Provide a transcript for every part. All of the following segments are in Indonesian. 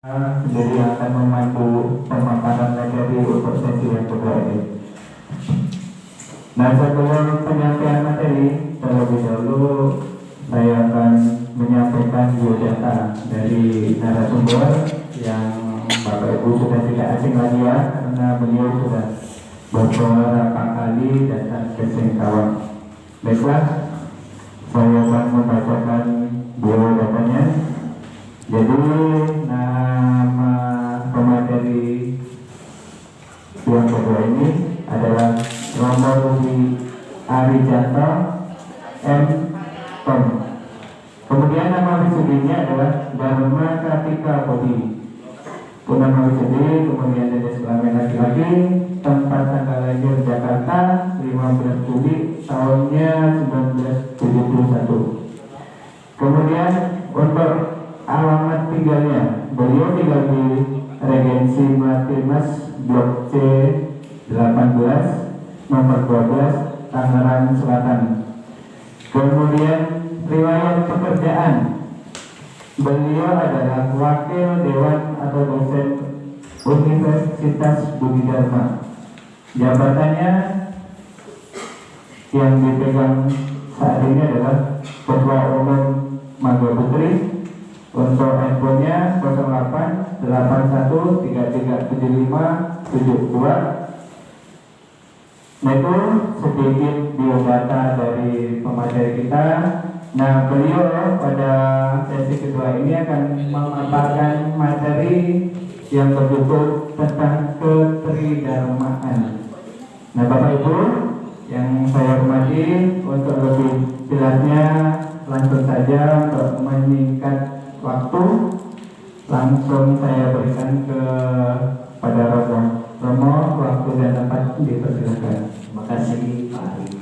Sendiri akan memandu pemaparan materi untuk sesi yang kedua ini. Nah, sebelum penyampaian materi, terlebih dahulu saya akan menyampaikan biodata dari narasumber yang Bapak Ibu sudah tidak asing lagi ya, karena beliau sudah beberapa kali datang ke Singkawang. Baiklah, saya akan membacakan biodatanya. Jadi nama pemateri yang kedua ini adalah Romo Rudi Arijanto M. Tom. Kemudian nama wisudinya adalah Dharma Kartika Bodi. Nama wisudi, kemudian jenis kelamin laki-laki, tempat tanggal lahir Jakarta 15 Juli tahunnya 1971. Kemudian untuk alamat tinggalnya, beliau tinggal di Regensi Martimas Blok C 18 nomor 12 Tangerang Selatan. Kemudian riwayat pekerjaan, beliau adalah wakil dewan atau dosen Universitas Budi Dharma. Jabatannya yang dipegang saat ini adalah Ketua Umum Maga Putri. Untuk handphonenya 08 81 3375 72. Nah, itu sedikit biodata dari pemateri kita. Nah, beliau pada sesi kedua ini akan memaparkan materi yang berjudul tentang ketridharmaan. Nah, Bapak Ibu yang saya hormati, untuk lebih jelasnya langsung saja untuk menyingkat waktu, langsung saya berikan kepada Romo, waktu dan tempat dipersilakan. Terima kasih Pak Ari.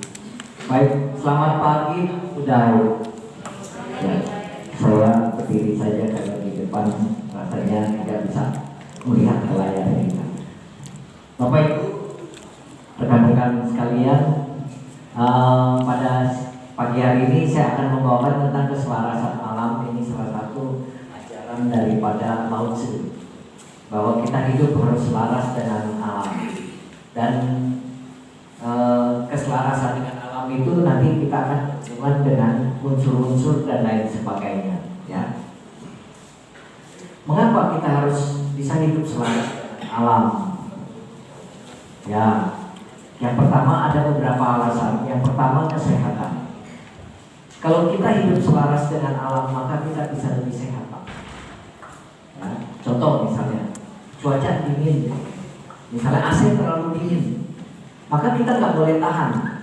Baik, selamat pagi. Sudah ya, saya berdiri saja karena di depan rasanya tidak bisa melihat ke layar ini. Bapak Ibu, rekan-rekan sekalian, pada pagi hari ini saya akan membawakan tentang keselarasan alam. Ini salah satu ajaran daripada Lao Tzu, bahwa kita hidup harus selaras dengan alam, dan keselarasan dengan alam itu nanti kita akan hubungan dengan unsur-unsur dan lain sebagainya. Ya, mengapa kita harus bisa hidup selaras dengan alam? Ya, yang pertama ada beberapa alasan. Yang pertama, kesehatan. Kalau kita hidup selaras dengan alam, maka kita bisa lebih sehat. Ya, contoh misalnya, cuaca dingin, misalnya AC terlalu dingin, maka kita nggak boleh tahan.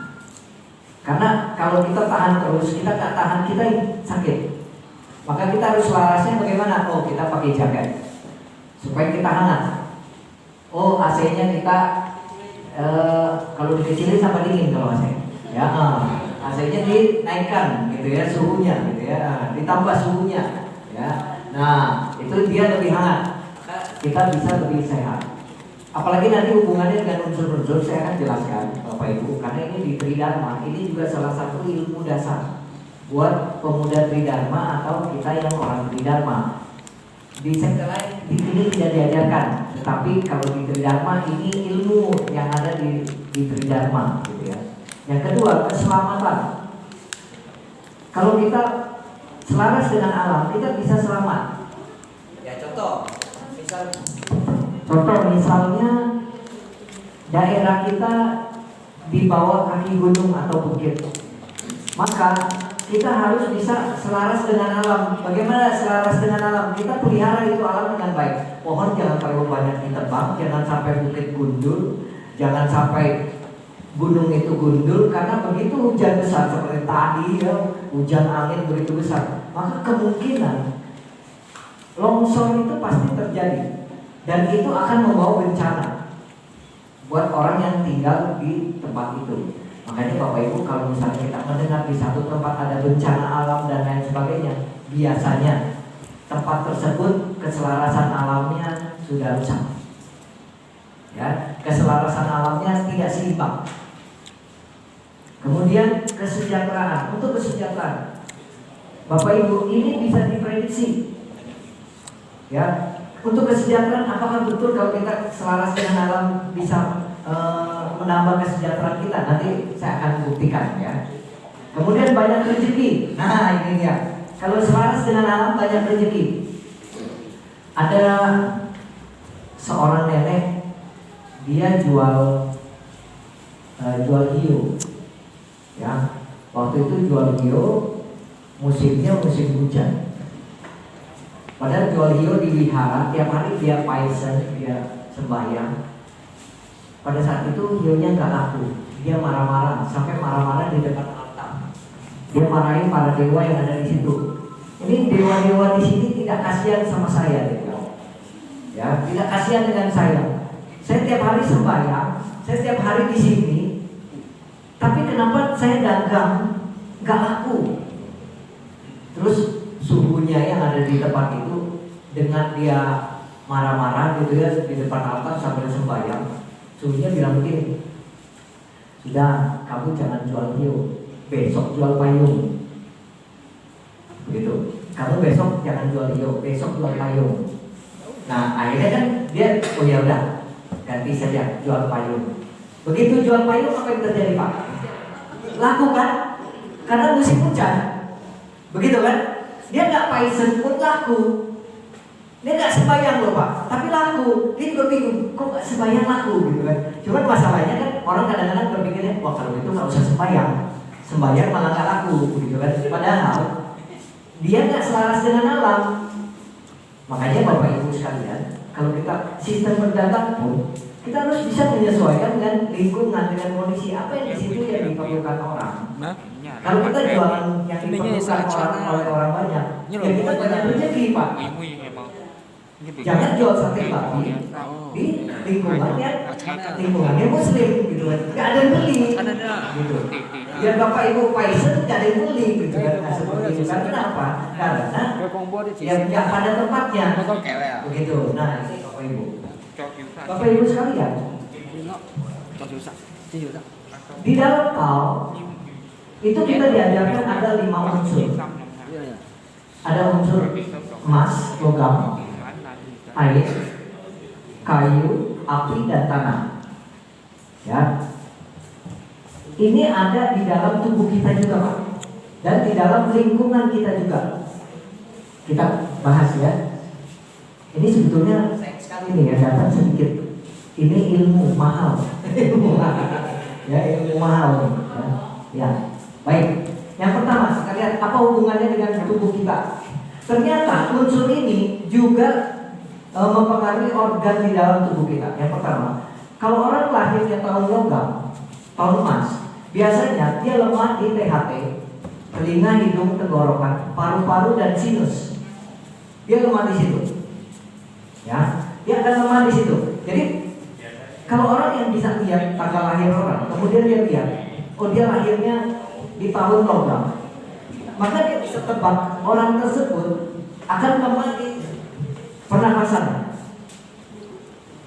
Karena kalau kita tahan terus, kita nggak tahan, kita sakit. Maka kita harus selarasnya bagaimana? Oh, kita pakai jaket supaya kita hangat. Oh, AC-nya kita kalau dikecilin sama dingin kalau AC. Ya, AC-nya dinaikkan gitu ya, suhunya gitu ya, ditambah suhunya ya. Nah, itu dia lebih hangat. Kita bisa lebih sehat. Apalagi nanti hubungannya dengan unsur-unsur saya akan jelaskan Bapak Ibu, karena ini di Tridharma, ini juga salah satu ilmu dasar buat pemuda Tridharma atau kita yang orang Tridharma. Di sektor lain di sini tidak diajarkan, tetapi kalau di Tridharma ini ilmu yang ada di Tridharma gitu ya. Yang kedua, keselamatan. Kalau kita selaras dengan alam, kita bisa selamat. Ya, contoh misalnya daerah kita di bawah kaki gunung atau bukit, maka kita harus bisa selaras dengan alam. Bagaimana selaras dengan alam? Kita pelihara itu alam dengan baik. Pohon jangan terlalu banyak ditebang, jangan sampai bukit gundul, jangan sampai gunung itu gundul, karena begitu hujan besar seperti tadi ya, hujan angin begitu besar, maka kemungkinan longsor itu pasti terjadi, dan itu akan membawa bencana buat orang yang tinggal di tempat itu. Makanya Bapak Ibu, kalau misalnya kita mendengar di satu tempat ada bencana alam dan lain sebagainya, biasanya tempat tersebut keselarasan alamnya sudah rusak. Ya, keselarasan alamnya tidak seimbang. Kemudian kesejahteraan. Untuk kesejahteraan, Bapak Ibu, ini bisa diprediksi. Ya, Untuk kesejahteraan, apakah betul kalau kita selaras dengan alam bisa menambah kesejahteraan kita? Nanti saya akan buktikan ya. Kemudian banyak rezeki. Nah ini dia. Kalau selaras dengan alam banyak rezeki. Ada seorang nenek, dia jual hiu. Ya, waktu itu jual hiu, musimnya musim hujan. Padahal jual hiu di wihara, tiap hari dia paisen, dia sembahyang. Pada saat itu hiunya nggak laku, dia marah-marah, sampai marah-marah di depan altar. Dia marahin para dewa yang ada di situ. Ini dewa-dewa di sini tidak kasihan sama saya, dia bilang. Ya, tidak kasihan dengan saya. Saya tiap hari sembahyang, saya tiap hari di sini. Tapi kenapa saya dagang nggak laku? Terus suhunya yang ada di tempat itu, dengan dia marah-marah gitu ya di depan altar sambil sembahyang, suhunya bilang begini, sudah, kamu jangan jual hiu, besok jual payung. Begitu. Kamu besok jangan jual hiu, besok jual payung. Nah akhirnya kan dia, oh ya udah, ganti saja jual payung. Begitu jual payung, apa yang terjadi Pak? Laku kan? Karena musim hujan. Begitu kan? Dia nggak paisen pun laku. Dia nggak sembahyang loh Pak, tapi laku. Dia juga bingung, kok nggak sembahyang laku gitu kan? Cuman masalahnya kan orang kadang-kadang berpikirnya, wah kalau itu nggak usah sembahyang, sembahyang malah nggak laku, gitu kan? Padahal dia nggak selaras dengan alam. Makanya Bapak Ibu sekalian, kalau kita sistem berdagang pun kita harus bisa menyesuaikan dengan lingkungan, dengan kondisi apa yang di situ yang diperlukan orang. Kalau kita jualan yang diperlukan oleh orang banyak, ya kita banyak rezeki Pak. Jangan jual sate babi di lingkungannya Muslim, gitu kan? Gak ada yang beli, gitu. Biar Bapak Ibu paisen gak ada yang beli, gitu kan? Nah, seperti itu kan kenapa? Karena yang nggak pada tempatnya, begitu. Nah ini Bapak Ibu. Bapak Ibu sekalian, di dalam Tao itu kita diajarkan ada 5 unsur. Ada unsur emas, logam, air, kayu, api, dan tanah. Ya, ini ada di dalam tubuh kita juga Pak, dan di dalam lingkungan kita juga. Kita bahas ya. Ini sebetulnya sekali nih ya, datang sedikit. Ini ilmu mahal, ya ilmu mahal. Ya, baik. Yang pertama, kita lihat apa hubungannya dengan tubuh kita. Ternyata unsur ini juga mempengaruhi organ di dalam tubuh kita. Yang pertama, kalau orang lahirnya tahun logam, tahun emas, biasanya dia lemah di THT, telinga, hidung, tenggorokan, paru-paru, dan sinus. Dia lemah di situ. Ya, dia akan lemah di situ. Jadi kalau orang yang bisa lihat tanggal lahir orang, kemudian dia lihat, oh dia lahirnya di tahun logam, maka dia bisa tebak orang tersebut akan lemah di pernafasannya.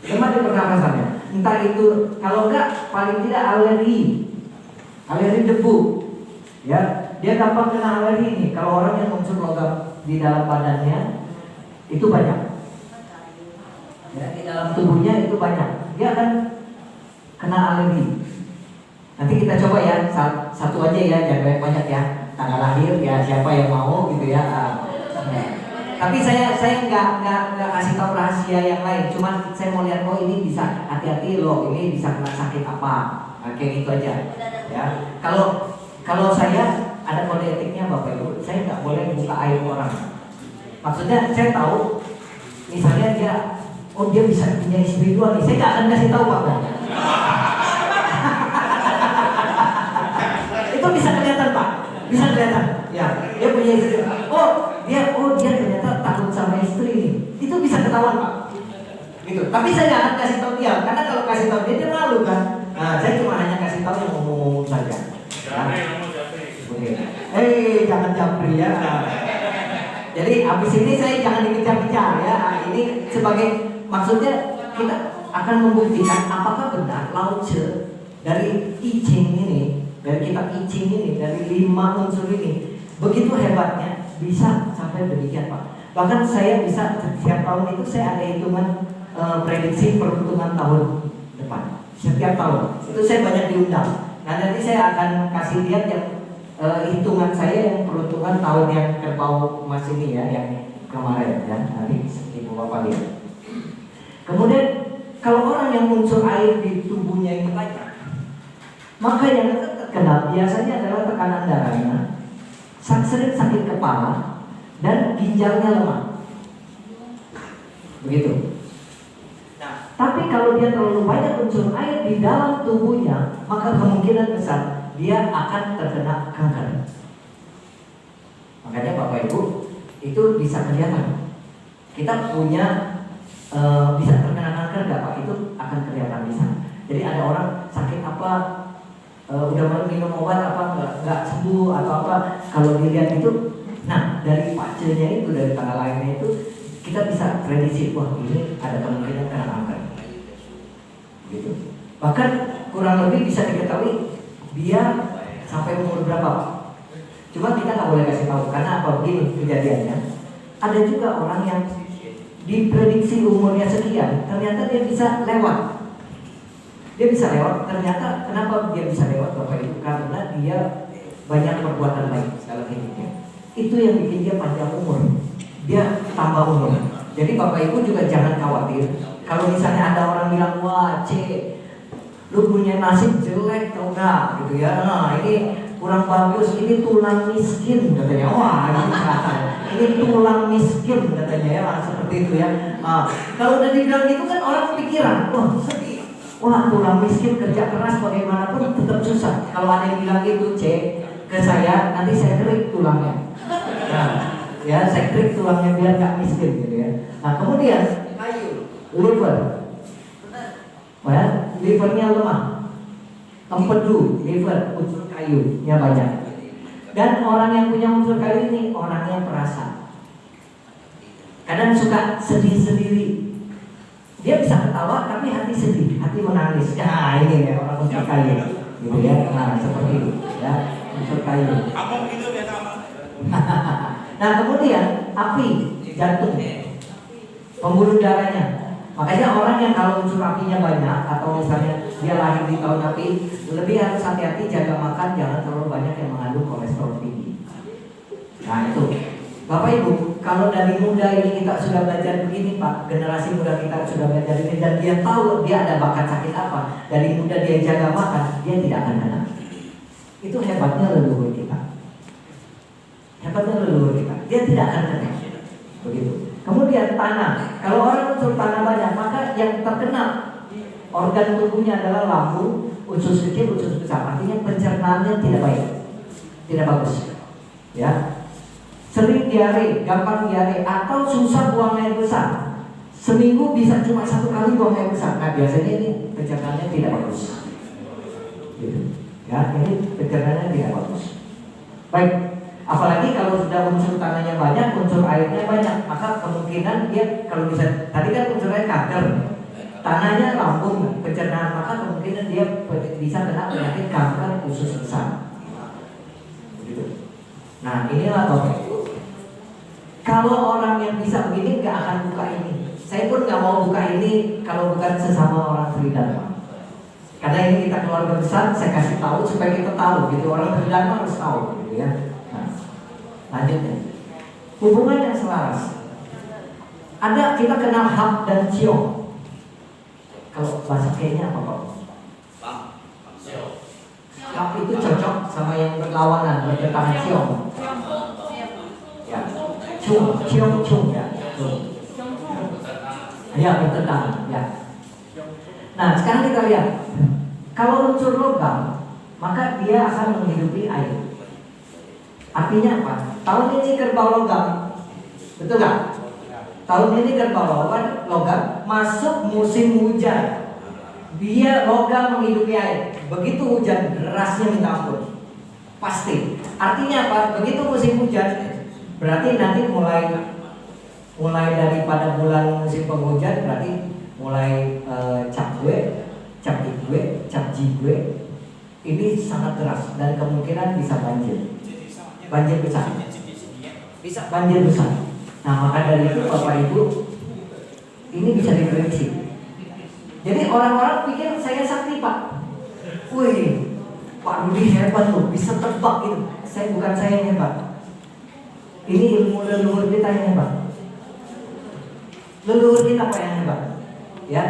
Lemah di pernafasannya. Entah itu, kalau enggak paling tidak alergi debu. Ya, dia gampang kena alergi ini. Kalau orang yang unsur logam di dalam badannya itu banyak. Ya, di dalam tubuhnya itu banyak. Dia akan kena alergi. Nanti kita coba ya, satu aja ya, jangan banyak ya. Tanggal lahir ya, siapa yang mau gitu ya. Tapi saya nggak kasih tahu rahasia yang lain. Cuman saya mau lihat, oh ini bisa hati-hati loh, ini bisa kena sakit apa. Nah, kayak gitu aja. Ya, kalau saya ada kode etiknya Bapak Ibu, saya nggak boleh buka aib orang. Maksudnya saya tahu, misalnya dia, oh dia bisa punya istri 2 nih, saya nggak akan kasih tahu Pak. Itu bisa kelihatan Pak, bisa kelihatan. Ya, dia punya istri. Oh dia ternyata takut sama istri. Itu bisa ketahuan Pak. Gitu. Tapi saya nggak akan kasih tahu dia, karena kalau kasih tahu dia malu kan. Nah, saya cuma hanya kasih tahu yang ngomong-ngomong saja. Ya. Jangan japri ya. Jadi habis ini saya jangan dikejar-kejar ya. Ini sebagai maksudnya kita akan membuktikan apakah benar Lao Tzu dari I Ching ini, dari kitab I Ching ini, dari 5 unsur ini begitu hebatnya bisa sampai demikian Pak. Bahkan saya bisa setiap tahun itu saya ada hitungan prediksi peruntungan tahun depan. Setiap tahun itu saya banyak diundang. Nah nanti saya akan kasih lihat yang hitungan saya yang peruntungan tahun yang kerbau emas ini ya, yang kemarin ya. Nanti ibu bapak lihat. Kemudian kalau orang yang unsur air di tubuhnya itu banyak, maka yang terkena biasanya adalah tekanan darahnya, sering sakit kepala, dan ginjalnya lemah. Begitu. Nah, tapi kalau dia terlalu banyak unsur air di dalam tubuhnya, maka kemungkinan besar dia akan terkena kanker. Makanya Bapak Ibu itu bisa kelihatan. Kita punya bisa terkena kanker nggak Pak? Itu akan kelihatan di sana. Jadi ada orang sakit apa, udah minum obat apa nggak sembuh atau apa, kalau dilihat itu, nah dari pacenya itu, dari tanda lainnya itu kita bisa prediksi, wah ini ada kemungkinan kena kanker. Gitu. Bahkan kurang lebih bisa diketahui dia sampai umur berapa Pak. Cuma kita nggak boleh kasih tahu karena apa, begini kejadiannya. Ada juga orang yang diprediksi umurnya sekian, ternyata dia bisa lewat. Dia bisa lewat, ternyata kenapa dia bisa lewat Bapak Ibu? Karena dia banyak perbuatan baik dalam hidupnya. Itu yang bikin dia panjang umur, dia tambah umur. Jadi Bapak Ibu juga jangan khawatir. Kalau misalnya ada orang bilang, wah lu punya nasib jelek tau gak gitu ya, nah ini kurang bagus, ini tulang miskin katanya. Wah ini tulang miskin katanya ya, seperti itu ya. Kalau udah dibilang gitu kan orang pikiran, wah sedih. Wah tulang miskin kerja keras bagaimanapun tetap susah. Kalau ada yang bilang gitu ke saya, nanti saya kerik tulangnya. Nah, ya saya kerik tulangnya biar gak miskin gitu ya. Nah kemudian liver, ya, livernya lemah, empedu, liver, unsur kayunya banyak. Dan orang yang punya unsur kayu ini orangnya perasa. Kadang suka sedih sendiri. Dia bisa ketawa tapi hati sedih, hati menangis. Ya ini ya orang unsur kayu, gitu ya. Nah seperti itu, ya unsur kayu. Nah kemudian api jantung, pembuluh darahnya. Makanya orang yang kalau unsur apinya banyak, atau misalnya dia lahir di tahun api, lebih harus hati-hati jaga makan, jangan terlalu banyak yang mengandung kolesterol tinggi. Nah itu, Bapak Ibu, kalau dari muda ini kita sudah belajar begini Pak, generasi muda kita sudah belajar ini, dan dia tahu dia ada bakat sakit apa, dari muda dia jaga makan, dia tidak akan kena. Itu hebatnya leluhur kita. Hebatnya leluhur kita, dia tidak akan kena. Begitu. Kemudian tanah, kalau orang unsur tanah banyak, maka yang terkena organ tubuhnya adalah lambung, usus kecil, usus besar. Artinya pencernaannya tidak baik, tidak bagus. Ya, sering diare, gampang diare, atau susah buang air besar. Seminggu bisa cuma 1 kali buang air besar. Nah biasanya ini pencernaannya tidak bagus. Gitu. Ya, ini pencernaannya tidak bagus. Baik. Apalagi kalau sudah unsur tanahnya banyak, unsur airnya banyak, maka kemungkinan dia kalau bisa, tadi kan unsur air kanker, tanahnya lambung, pencernaan, maka kemungkinan dia bisa kena penyakit kanker usus besar. Begitu. Nah inilah Bapak Ibu. Kalau orang yang bisa begini nggak akan buka ini. Saya pun nggak mau buka ini kalau bukan sesama orang Tridharma. Karena ini kita keluarga besar, saya kasih tahu supaya kita tahu, gitu. Orang Tridharma harus tahu, gitu ya. Lanjutnya, hubungan yang selaras. Ada kita kenal hap dan ciong. Kalau bahasa kayaknya apa Pak? Hap itu cocok sama yang berlawanan, bertentangan ciong. Ya, ciong ya. Ya bertentangan. Ya. Nah sekarang kita lihat, kalau unsur logam, maka dia akan menghidupi air. Artinya apa? Tahun ini kerbau logam, betul nggak? Tahun ini kerbau logam masuk musim hujan, dia logam menghidupi air. Begitu hujan derasnya minta ampun, pasti. Artinya apa? Begitu musim hujan, berarti nanti mulai daripada bulan musim penghujan, berarti mulai cap jigwe, ini sangat deras dan kemungkinan bisa banjir besar. Bisa banjir besar. Nah, maka dari itu Bapak Ibu, ini bisa diprediksi. Jadi orang-orang pikir saya sakti Pak. Wih, Pak Rudi hebat tuh, bisa tebak gitu. Bukan saya yang hebat. Ini ilmu leluhur kita yang hebat. Leluhur kita Pak yang hebat. Ya,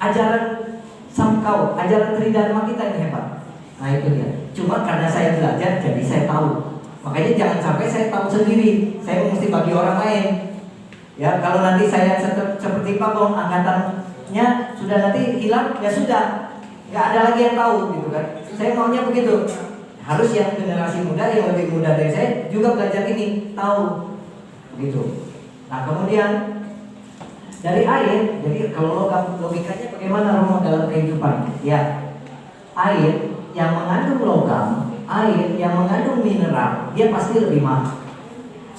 ajaran Samkau, ajaran Tridharma kita yang hebat. Nah itu dia. Cuma karena saya belajar, jadi saya tahu. Makanya jangan sampai saya tahu sendiri. Saya mesti bagi orang lain. Ya, kalau nanti saya seperti Pak Bong, angkatannya sudah nanti hilang, ya sudah, nggak ada lagi yang tahu, gitu kan? Saya maunya begitu. Harus yang generasi muda, yang lebih muda dari saya juga belajar ini, tahu, begitu. Nah kemudian dari air, jadi kalau logikanya bagaimana Romo dalam kehidupan? Ya, air yang mengandung logam, air yang mengandung mineral, dia pasti lebih mahal.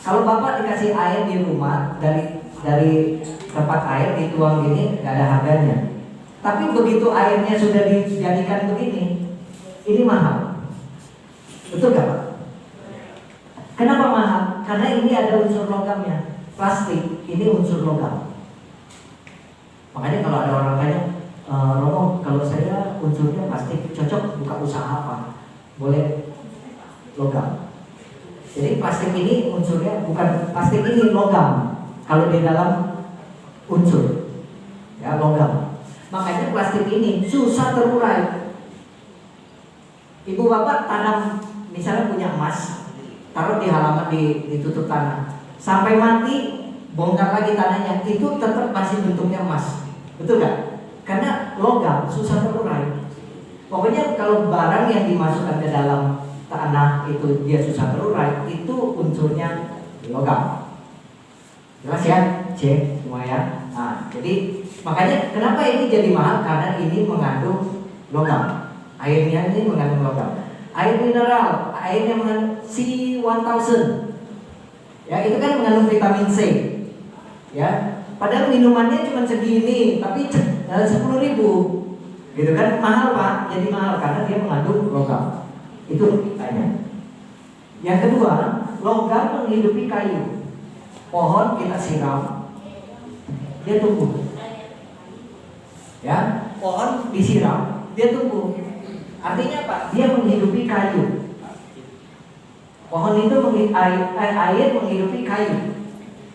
Kalau Bapak dikasih air di rumah dari tempat air dituang gini, nggak ada harganya. Tapi begitu airnya sudah dijadikan begini, ini mahal. Betul nggak Pak? Kenapa mahal? Karena ini ada unsur logamnya. Plastik ini unsur logam. Makanya kalau ada orang tanya, Romo, kalau saya unsurnya plastik, cocok buka usaha apa? Boleh logam. Jadi plastik ini unsurnya bukan plastik ini logam. Kalau di dalam unsur, ya logam. Makanya plastik ini susah terurai. Ibu bapak tanam, misalnya punya emas, taruh di halaman ditutup tanah, sampai mati bongkar lagi tanahnya, itu tetap masih bentuknya emas. Betul gak? Karena logam susah terurai. Pokoknya kalau barang yang dimasukkan ke dalam tanah itu dia susah terurai, itu unsurnya logam. Jelas ya? Cek semua ya. Nah, jadi makanya kenapa ini jadi mahal? Karena ini mengandung logam. Airnya ini mengandung logam. Air mineral, airnya mengandung C1000. Ya, itu kan mengandung vitamin C. Ya, padahal minumannya cuma segini, tapi 10.000, gitu kan, mahal Pak. Jadi mahal karena dia mengandung logam. Itu logikanya. Yang kedua, logam menghidupi kayu. Pohon kita siram, dia tumbuh. Ya, pohon disiram, dia tumbuh. Artinya apa? Dia menghidupi kayu. Pohon itu air menghidupi kayu.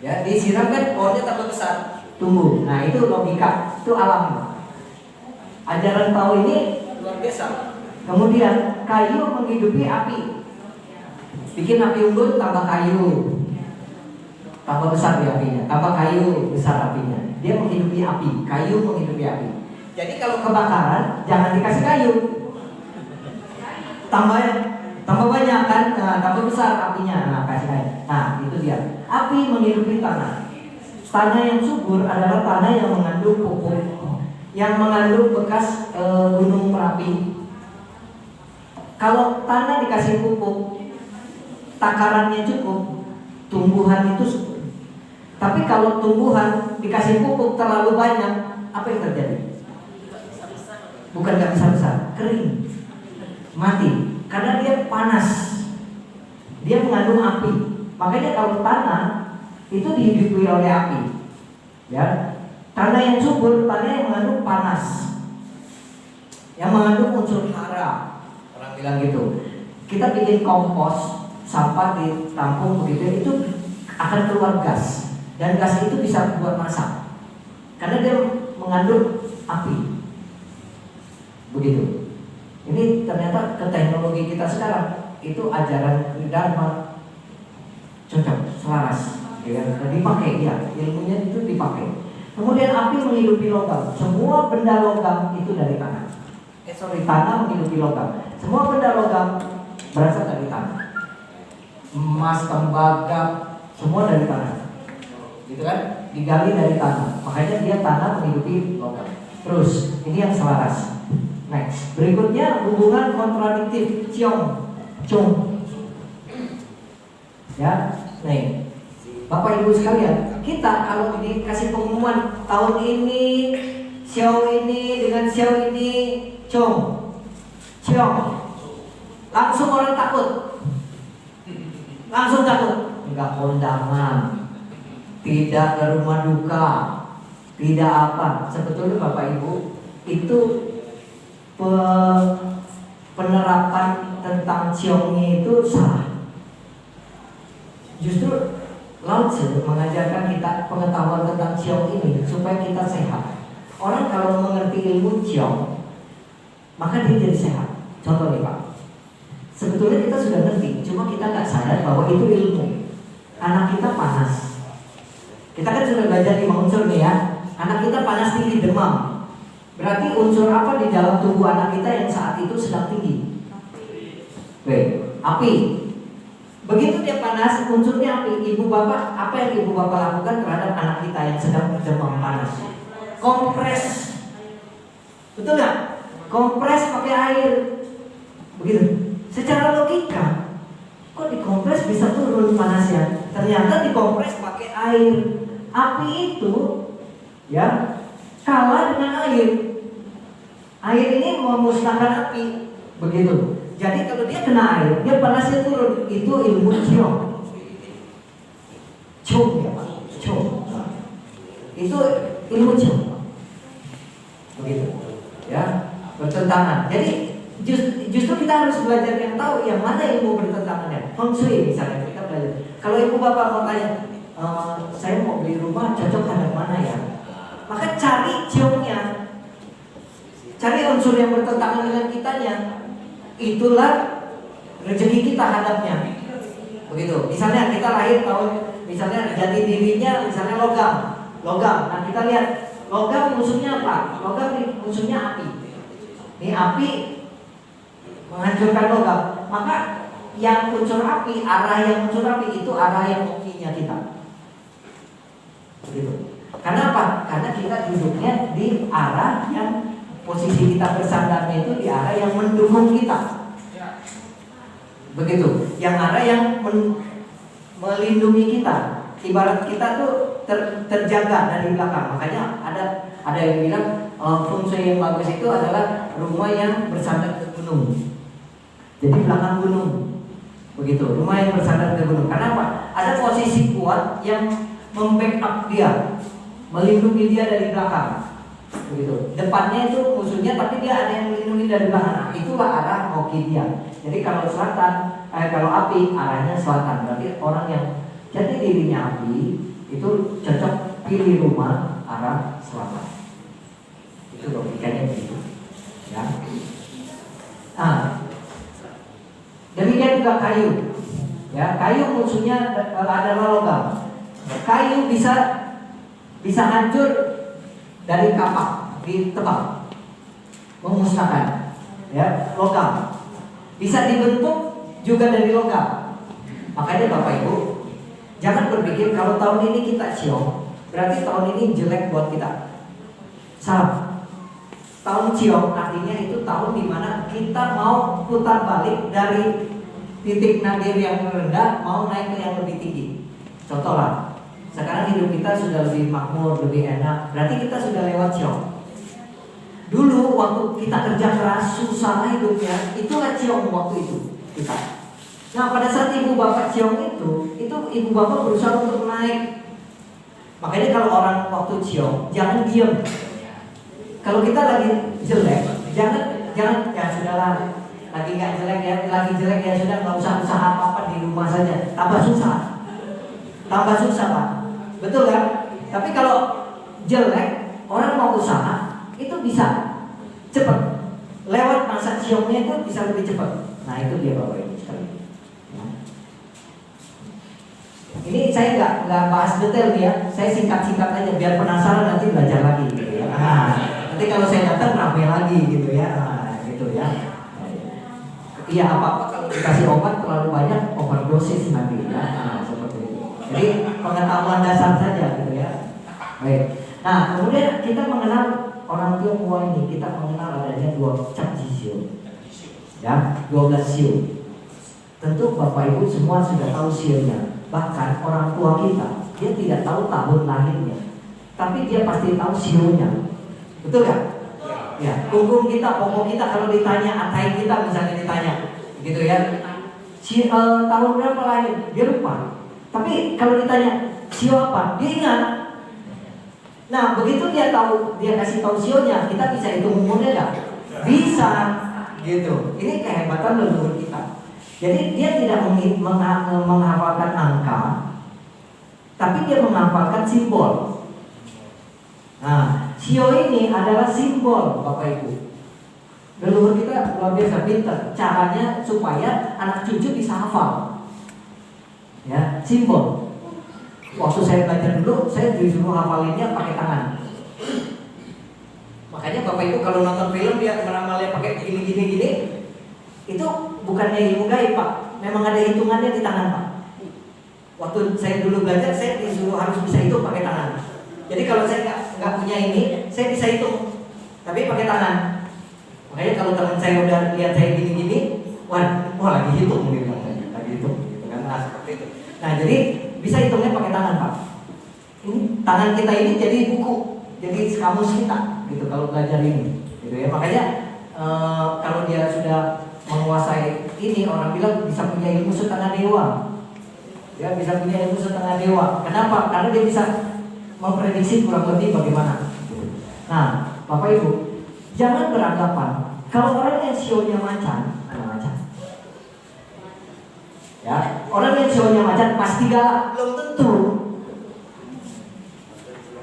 Ya, disiram kan pohonnya tambah besar, tumbuh. Nah itu logika, itu alam. Ajaran Tao ini luar biasa. Kemudian kayu menghidupi api. Bikin api unggun tambah kayu, tambah besar dia apinya, tambah kayu besar apinya. Dia menghidupi api, kayu menghidupi api. Jadi kalau kebakaran jangan dikasih kayu, tambah banyak kan, tambah besar apinya, nah kasih kayu. Nah itu dia. Api menghidupi tanah. Tanah yang subur adalah tanah yang mengandung pupuk, yang mengandung bekas gunung berapi. Kalau tanah dikasih pupuk, takarannya cukup, tumbuhan itu subur. Tapi kalau tumbuhan dikasih pupuk terlalu banyak, apa yang terjadi? Bukan gak bisa besar, kering, mati. Karena dia panas, dia mengandung api. Makanya kalau tanah itu dihidupi oleh api, ya, tanah yang subur, tanah yang mengandung panas, yang mengandung unsur hara. Orang bilang gitu. Kita bikin kompos, sampah ditampung begitu, itu akan keluar gas, dan gas itu bisa buat masak, karena dia mengandung api. Begitu. Ini ternyata ke teknologi kita sekarang itu ajaran Dharma. Cocok, selaras, ya, dipakai ya, ilmunya itu dipakai. Kemudian api menghidupi logam. Semua benda logam itu dari tanah. Tanah menghidupi logam. Semua benda logam berasal dari tanah. Emas, tembaga, semua dari tanah. Gitu kan? Digali dari tanah. Makanya dia tanah menghidupi logam. Terus, ini yang selaras. Next. Berikutnya hubungan kontradiktif, Chung. Ya, nih, Bapak Ibu sekalian, kita kalau dikasih pengumuman tahun ini, Xiao ini dengan Xiao ini, Ciong, langsung orang takut, enggak kondangan, tidak ke rumah duka, tidak apa. Sebetulnya Bapak Ibu, itu penerapan tentang ciongnya itu salah. Justru Lao Tzu mengajarkan kita pengetahuan tentang ciong ini supaya kita sehat. Orang kalau mengerti ilmu ciong, maka dia jadi sehat. Contoh nih Pak, sebetulnya kita sudah ngerti, cuma kita nggak sadar bahwa itu ilmu. Anak kita panas, kita kan sudah belajar 5 unsur nih ya. Anak kita panas, tinggi, demam. Berarti unsur apa di dalam tubuh anak kita yang saat itu sedang tinggi? Api. Begitu dia panas, unsurnya api. Ibu bapak, apa yang ibu bapak lakukan terhadap anak kita yang sedang demam panas? Kompres. Betul nggak? Kompres pakai air. Begitu. Secara logika, kok dikompres bisa turun panasnya? Ternyata dikompres pakai air. Api itu ya kalah dengan air. Air ini memusnahkan api. Begitu. Jadi kalau dia kena air, dia panasnya turun. Itu ilmu ciong. Ciong ya Pak. Ciong. Itu ilmu ciong. Begitu. Ya, bertentangan. Jadi justru kita harus belajar yang tahu yang mana ilmu bertentangannya. Feng Shui misalnya kita belajar. Kalau ibu bapak mau tanya, saya mau beli rumah cocok hadap mana ya? Maka cari ciongnya, cari unsur yang bertentangan dengan kitanya. Itulah rezeki kita hadapnya. Begitu. Misalnya kita lahir tahun, misalnya jati dirinya misalnya logam. Nah kita lihat logam musuhnya apa? Logam musuhnya api. Ini api menghancurkan logam. Maka yang unsur api, arah yang unsur api itu arah yang hokinya kita. Begitu. Karena apa? Karena kita duduknya di arah yang posisi kita bersandarnya itu di arah yang mendukung kita. Begitu. Yang arah yang melindungi kita. Ibarat kita tuh terjaga dari belakang. Makanya ada yang bilang feng shui yang bagus itu adalah rumah yang bersandar ke gunung. Jadi belakang gunung. Begitu. Rumah yang bersandar ke gunung. Karena apa? Ada posisi kuat yang membackup dia, melindungi dia dari belakang. Begitu. Depannya itu musuhnya, tapi dia ada yang melindungi dari belakang. Nah, itulah arah hoki dia. Jadi kalau kalau api arahnya selatan, berarti orang yang jadi dirinya api itu cocok pilih rumah arah selatan. Itu logikanya begitu. Ya. Demikian juga kayu. Ya, kayu musuhnya adalah logam. Kayu bisa hancur dari kapak, ditebang, memusnahkan. Ya, logam bisa dibentuk juga dari logam. Makanya Bapak Ibu, jangan berpikir kalau tahun ini kita ciong, berarti tahun ini jelek buat kita. Salah. Tahun ciong artinya itu tahun dimana kita mau putar balik dari titik nadir yang rendah mau naik ke yang lebih tinggi. Contoh lah, sekarang hidup kita sudah lebih makmur, lebih enak. Berarti kita sudah lewat ciong. Dulu waktu kita kerja keras, susah hidupnya, itulah ciong waktu itu kita. Nah pada saat ibu bapak ciong itu ibu bapak berusaha untuk naik. Makanya kalau orang waktu ciong jangan diam. Kalau kita lagi jelek, jangan ya sudahlah, lagi nggak jelek ya, lagi jelek ya sudah, nggak usah usaha apa-apa di rumah saja. Tambah susah Pak. Betul kan? Tapi kalau jelek, orang mau usaha itu bisa cepat. Lewat masa ciongnya itu bisa lebih cepat. Nah itu dia Bapak Ibu sekalian. Ini saya nggak bahas detail nih ya, saya singkat-singkat aja biar penasaran nanti belajar lagi gitu ya. Nanti kalau saya datang rame lagi gitu ya, gitu ya. Iya apa-apa kalau dikasih obat terlalu banyak overdosis nanti ya, seperti itu. Jadi pengetahuan dasar saja gitu ya. Baik. Nah kemudian kita mengenal orang Tionghoa ini, kita mengenal adanya 2 cap sio, ya 12 sio. Tentu Bapak Ibu semua sudah tahu sionya. Bahkan orang tua kita, dia tidak tahu tahun lahirnya, tapi dia pasti tahu sionya. Betul kan? Ya, hukum kita, pokok kita kalau ditanya, atai kita misalnya ditanya, gitu ya, tahun berapa lahir, dia lupa. Tapi kalau ditanya, sio apa? Dia ingat. Nah, begitu dia kasih tahu sionya, kita bisa hitung umurnya nggak? Bisa, gitu. Ini kehebatan leluhur kita. Jadi dia tidak menghafalkan angka, tapi dia menghafalkan simbol. Nah, sio ini adalah simbol, Bapak Ibu. Leluhur kita luar biasa pintar. Caranya supaya anak cucu bisa hafal. Ya, simbol. Waktu saya belajar dulu, saya disuruh hafalinnya pakai tangan. Makanya Bapak Ibu kalau nonton film dia meramalnya pakai gini, itu bukannya ilmu gaib, Pak. Memang ada hitungannya di tangan, Pak. Waktu saya dulu belajar, saya disuruh harus bisa hitung pakai tangan. Jadi kalau saya nggak punya ini, saya bisa hitung, tapi pakai tangan. Makanya kalau teman saya udah lihat saya gini, wah lagi hitung gitu, lagi hitung, gitu kan? Nah, seperti itu. Nah, jadi bisa hitungnya pakai tangan, Pak. Ini tangan kita ini jadi buku, jadi kamus kita, gitu kalau belajar ini, gitu ya. Makanya kalau dia sudah menguasai ini, orang bilang bisa punya ilmu setengah dewa. Ya, bisa punya ilmu setengah dewa. Kenapa? Karena dia bisa memprediksi kurang lebih bagaimana. Nah, Bapak Ibu, jangan beranggapan kalau orang yang sionya macan, ya, orang yang sionya macan pasti galak, belum tentu.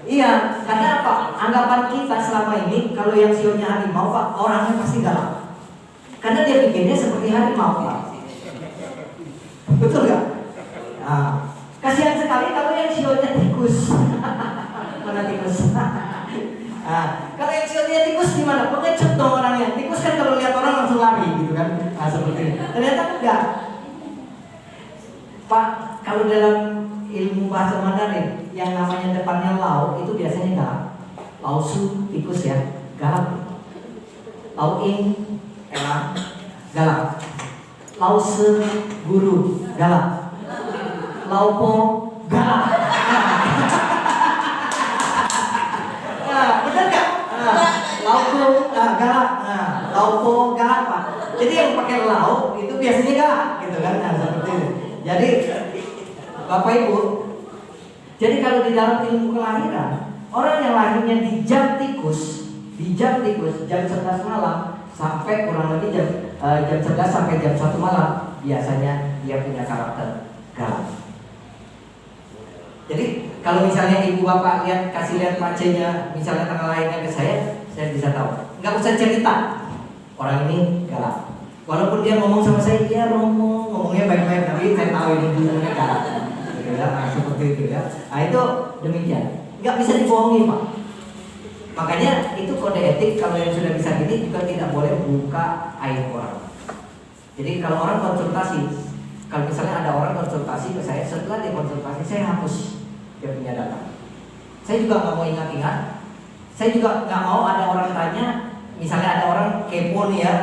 Iya, karena apa? Anggapan kita selama ini kalau yang sionya harimau, Pak, orangnya pasti galak. Karena dia pikirnya seperti harimau, Pak. Betul nggak? Nah, kasihan sekali kalau yang sionya tikus. Mana tikus? Nah, kalau yang sionya tikus gimana? Pengecut dong orangnya. Tikus kan kalau lihat orang langsung lari gitu kan? Nah, seperti ini. Ternyata enggak. Pak, kalau dalam ilmu bahasa Mandarin yang namanya depannya lau itu biasanya galak. Lau su tikus ya, galak. Lau ing elang, galak. Lau se guru, galak. Lau po galak. Nah, benar nggak? Lau po galak. Lau po galak, Pak. Jadi yang pakai lau itu biasanya galak, gitu kan? Nah, seperti itu. Jadi Bapak Ibu, jadi kalau di dalam ilmu kelahiran, orang yang lahirnya di jam tikus, jam 11 malam sampai kurang lebih jam 11 sampai jam 1 malam, biasanya dia punya karakter galak. Jadi kalau misalnya ibu bapak kasih lihat macenya, misalnya tanggal lahirnya ke saya bisa tahu. Nggak usah cerita, orang ini galak. Walaupun dia ngomong sama saya, dia ngomongnya baik-baik, tapi saya tahu ini ngomongnya galak. Nah, seperti itu ya. Nah, itu demikian. Nggak bisa dibohongi, Pak. Makanya itu kode etik kalau yang sudah bisa gini juga tidak boleh buka aib orang. Jadi kalau orang konsultasi, kalau misalnya ada orang konsultasi ke saya, setelah dia konsultasi saya hapus dia punya data. Saya juga nggak mau ingat-ingat. Saya juga nggak mau ada orang tanya. Misalnya ada orang kepo nih ya,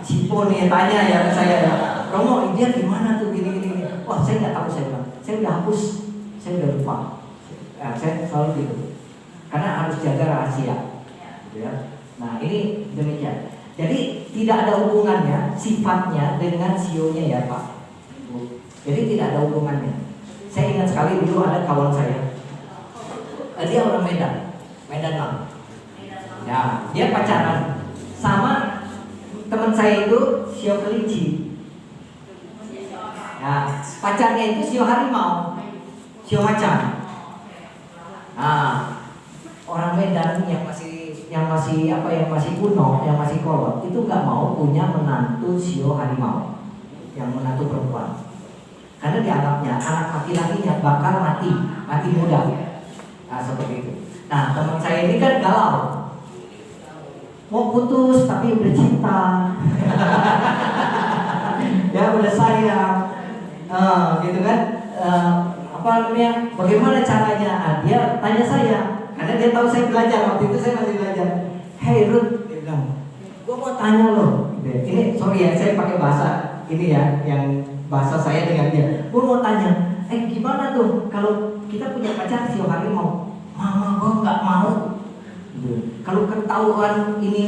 cipo nih tanya ya ke saya ya, Romo dia gimana tuh gini. Wah saya nggak tahu, saya bilang, saya udah hapus, saya udah lupa. Saya selalu gitu, karena harus jaga rahasia, gitu ya. Nah ini demikian. Jadi tidak ada hubungannya sifatnya dengan sionya ya Pak. Jadi tidak ada hubungannya. Saya ingat sekali dulu ada kawan saya, dia orang Medan lah. Ya, dia pacaran sama teman saya itu sio kelinci. Ya, pacarnya itu sio harimau, sio macan. Nah, orang Medan yang masih kuno, yang masih kolot itu nggak mau punya menantu sio harimau, yang menantu perempuan. Karena dianggapnya anak laki-lakinya bakal mati muda. Nah, seperti itu. Nah, teman saya ini kan galau. Mau putus tapi udah cinta. Ya udah sayang. Gitu kan. Bagaimana caranya? Dia tanya saya, karena dia tahu saya belajar. Waktu itu saya masih belajar. Hey Ruth, dia bilang, gue mau tanya loh. Ini sorry ya, saya pakai bahasa ini ya, yang bahasa saya dengan dia. Gue mau tanya, gimana tuh kalau kita punya pacar sio harimau? Mama gue nggak mau. Kalau ketahuan ini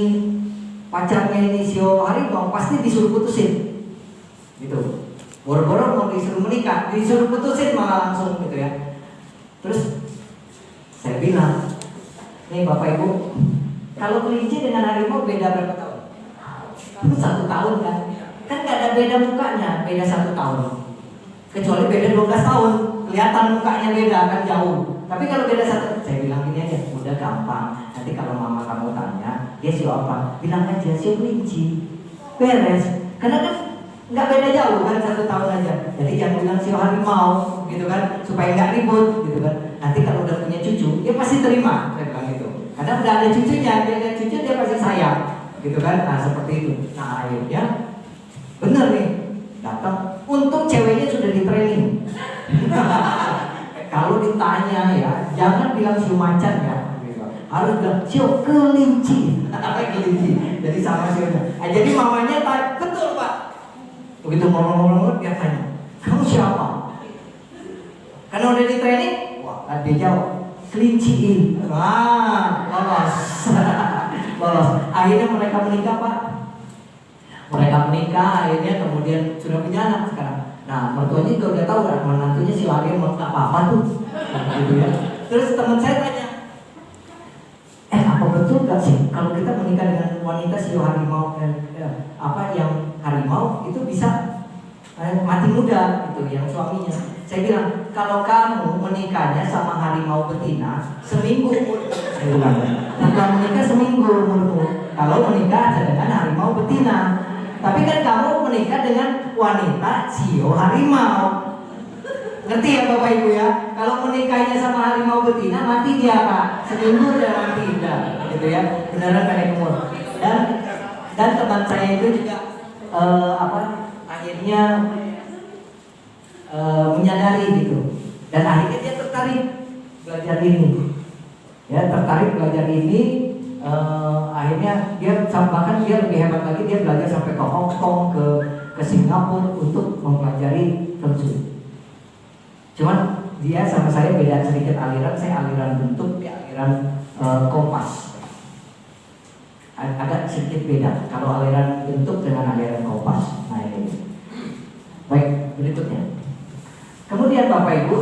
pacarnya ini sio harimau, pasti disuruh putusin. Gitu. Boro-boro mau disuruh menikah, disuruh putusin malah langsung gitu ya. Terus saya bilang, nih Bapak Ibu, kalau kelinci dengan harimau beda berapa tahun? 1 tahun kan? Kan nggak ada beda mukanya, beda 1 tahun. Kecuali beda 12 tahun, kelihatan mukanya beda kan jauh. Tapi kalau beda 1, saya bilang gini aja, udah gampang. Nanti kalau mama kamu tanya, dia sio apa? Bilang aja sio kelinci. Beres. Karena kan nggak beda jauh kan 1 tahun aja. Jadi jangan bilang sio harimau, gitu kan? Supaya nggak ribut, gitu kan? Nanti kalau udah punya cucu, dia pasti terima. Saya bilang gitu. Karena udah ada cucunya, dia lihat cucu dia pasti sayang, gitu kan? Nah seperti itu. Nah akhirnya bener nih, datang. Untung ceweknya sudah di training. Kalau ditanya ya, jangan bilang sio macan ya. Harus bilang sio kelinci. Kelinci. Jadi sama sionya. Jadi mamanya tanya, betul Pak. Begitu ngomong-ngomong dia tanya, kamu siapa? Karena udah di training, wah dia jawab, kelinci. Lolos. Lolos. Akhirnya mereka menikah Pak. Mereka menikah, akhirnya kemudian sudah punya anak sekarang. Nah, mertuanya juga udah tahu kan, menantunya si Lari mau nggak apa-apa tuh, gitu ya. Terus teman saya tanya, apa betul nggak sih kalau kita menikah dengan wanita sio harimau yang harimau itu bisa mati muda gitu yang suaminya? Saya bilang kalau kamu menikahnya sama harimau betina seminggu umur, saya bilang bukan menikah seminggu umurmu. Kalau menikah dengan harimau betina. Tapi kan kamu menikah dengan wanita sio harimau. Ngerti ya Bapak Ibu ya? Kalau menikahnya sama harimau betina mati dia Pak. Seminggu dia mati dah, gitu ya. Beneran pendek umur. Dan teman saya itu juga akhirnya menyadari gitu. Dan akhirnya dia tertarik belajar ini. Ya, tertarik belajar ini. Akhirnya dia bahkan dia lebih hebat lagi, dia belajar sampai ke Hong Kong, ke Singapura untuk mempelajari Feng Shui. Cuman dia sama saya beda sedikit aliran, saya aliran bentuk, dia aliran kompas. Agak sedikit beda kalau aliran bentuk dengan aliran kompas. Nah ini. Baik, berikutnya. Kemudian Bapak Ibu,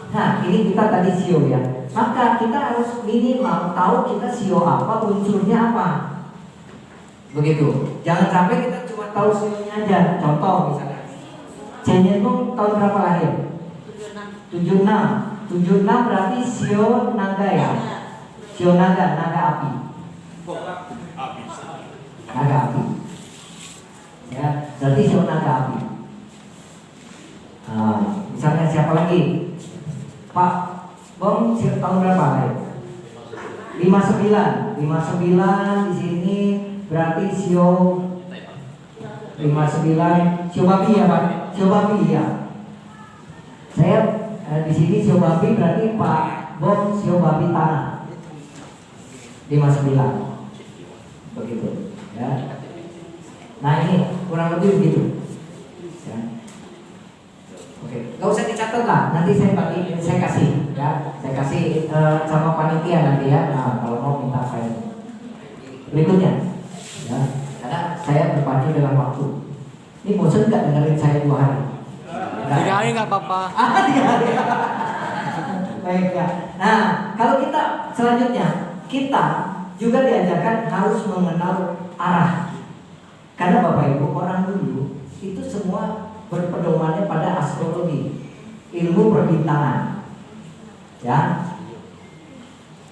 nah ini kita tadi sio ya. Maka kita harus minimal tahu kita sio apa, unsurnya apa. Begitu. Jangan sampai kita cuma tahu sionya aja. Contoh misalnya, C-nya itu tahun berapa lahir? 76. 76 berarti sio naga ya. Sio naga, naga api. Naga api. Ya, berarti sio naga api. Misalnya siapa lagi? Pak Bom tahun berapa lahir? 59 di sini berarti sio 59 sio babi ya Pak? Sio babi ya. Saya di sini sio babi berarti Pak Bom sio babi tanah 59 begitu ya. Nah ini kurang lebih begitu ya. Oke, nggak usah dicatat lah, nanti saya kasih ya, saya kasih sama panitia nanti ya. Nah, kalau mau minta saya berikutnya ya, karena saya berpacu dengan waktu. Ini bosan nggak dengerin saya 2 hari? 3 hari nggak apa-apa. 3 hari. Baik ya. Nah, kalau kita selanjutnya kita juga diajarkan harus mengenal arah. Karena Bapak Ibu orang dulu itu semua berpedomannya pada astrologi, ilmu perbintangan. Ya.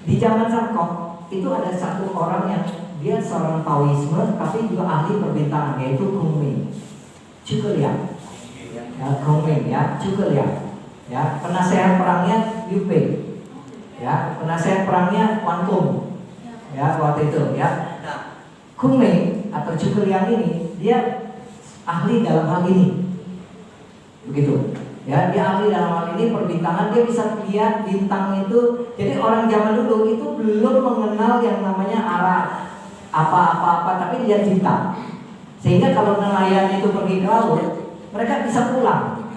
Di zaman Sangkong itu ada satu orang yang dia seorang Taoisme tapi juga ahli perbintangan, yaitu Kung Ming. Zhuge Liang. Ya, Kung Ming ya, Zhuge Liang. Ya, penasehat perangnya Liu Bei. Ya, penasehat perangnya Wan Kong. Ya, waktu itu ya. Nah, Kung Ming atau Zhuge Liang ini dia ahli dalam hal ini. Begitu ya, dia ahli dalam hal ini perbintangan, dia bisa lihat bintang itu. Jadi orang zaman dulu itu belum mengenal yang namanya arah apa-apa, tapi lihat bintang. Sehingga kalau nelayan itu pergi ke laut, mereka bisa pulang.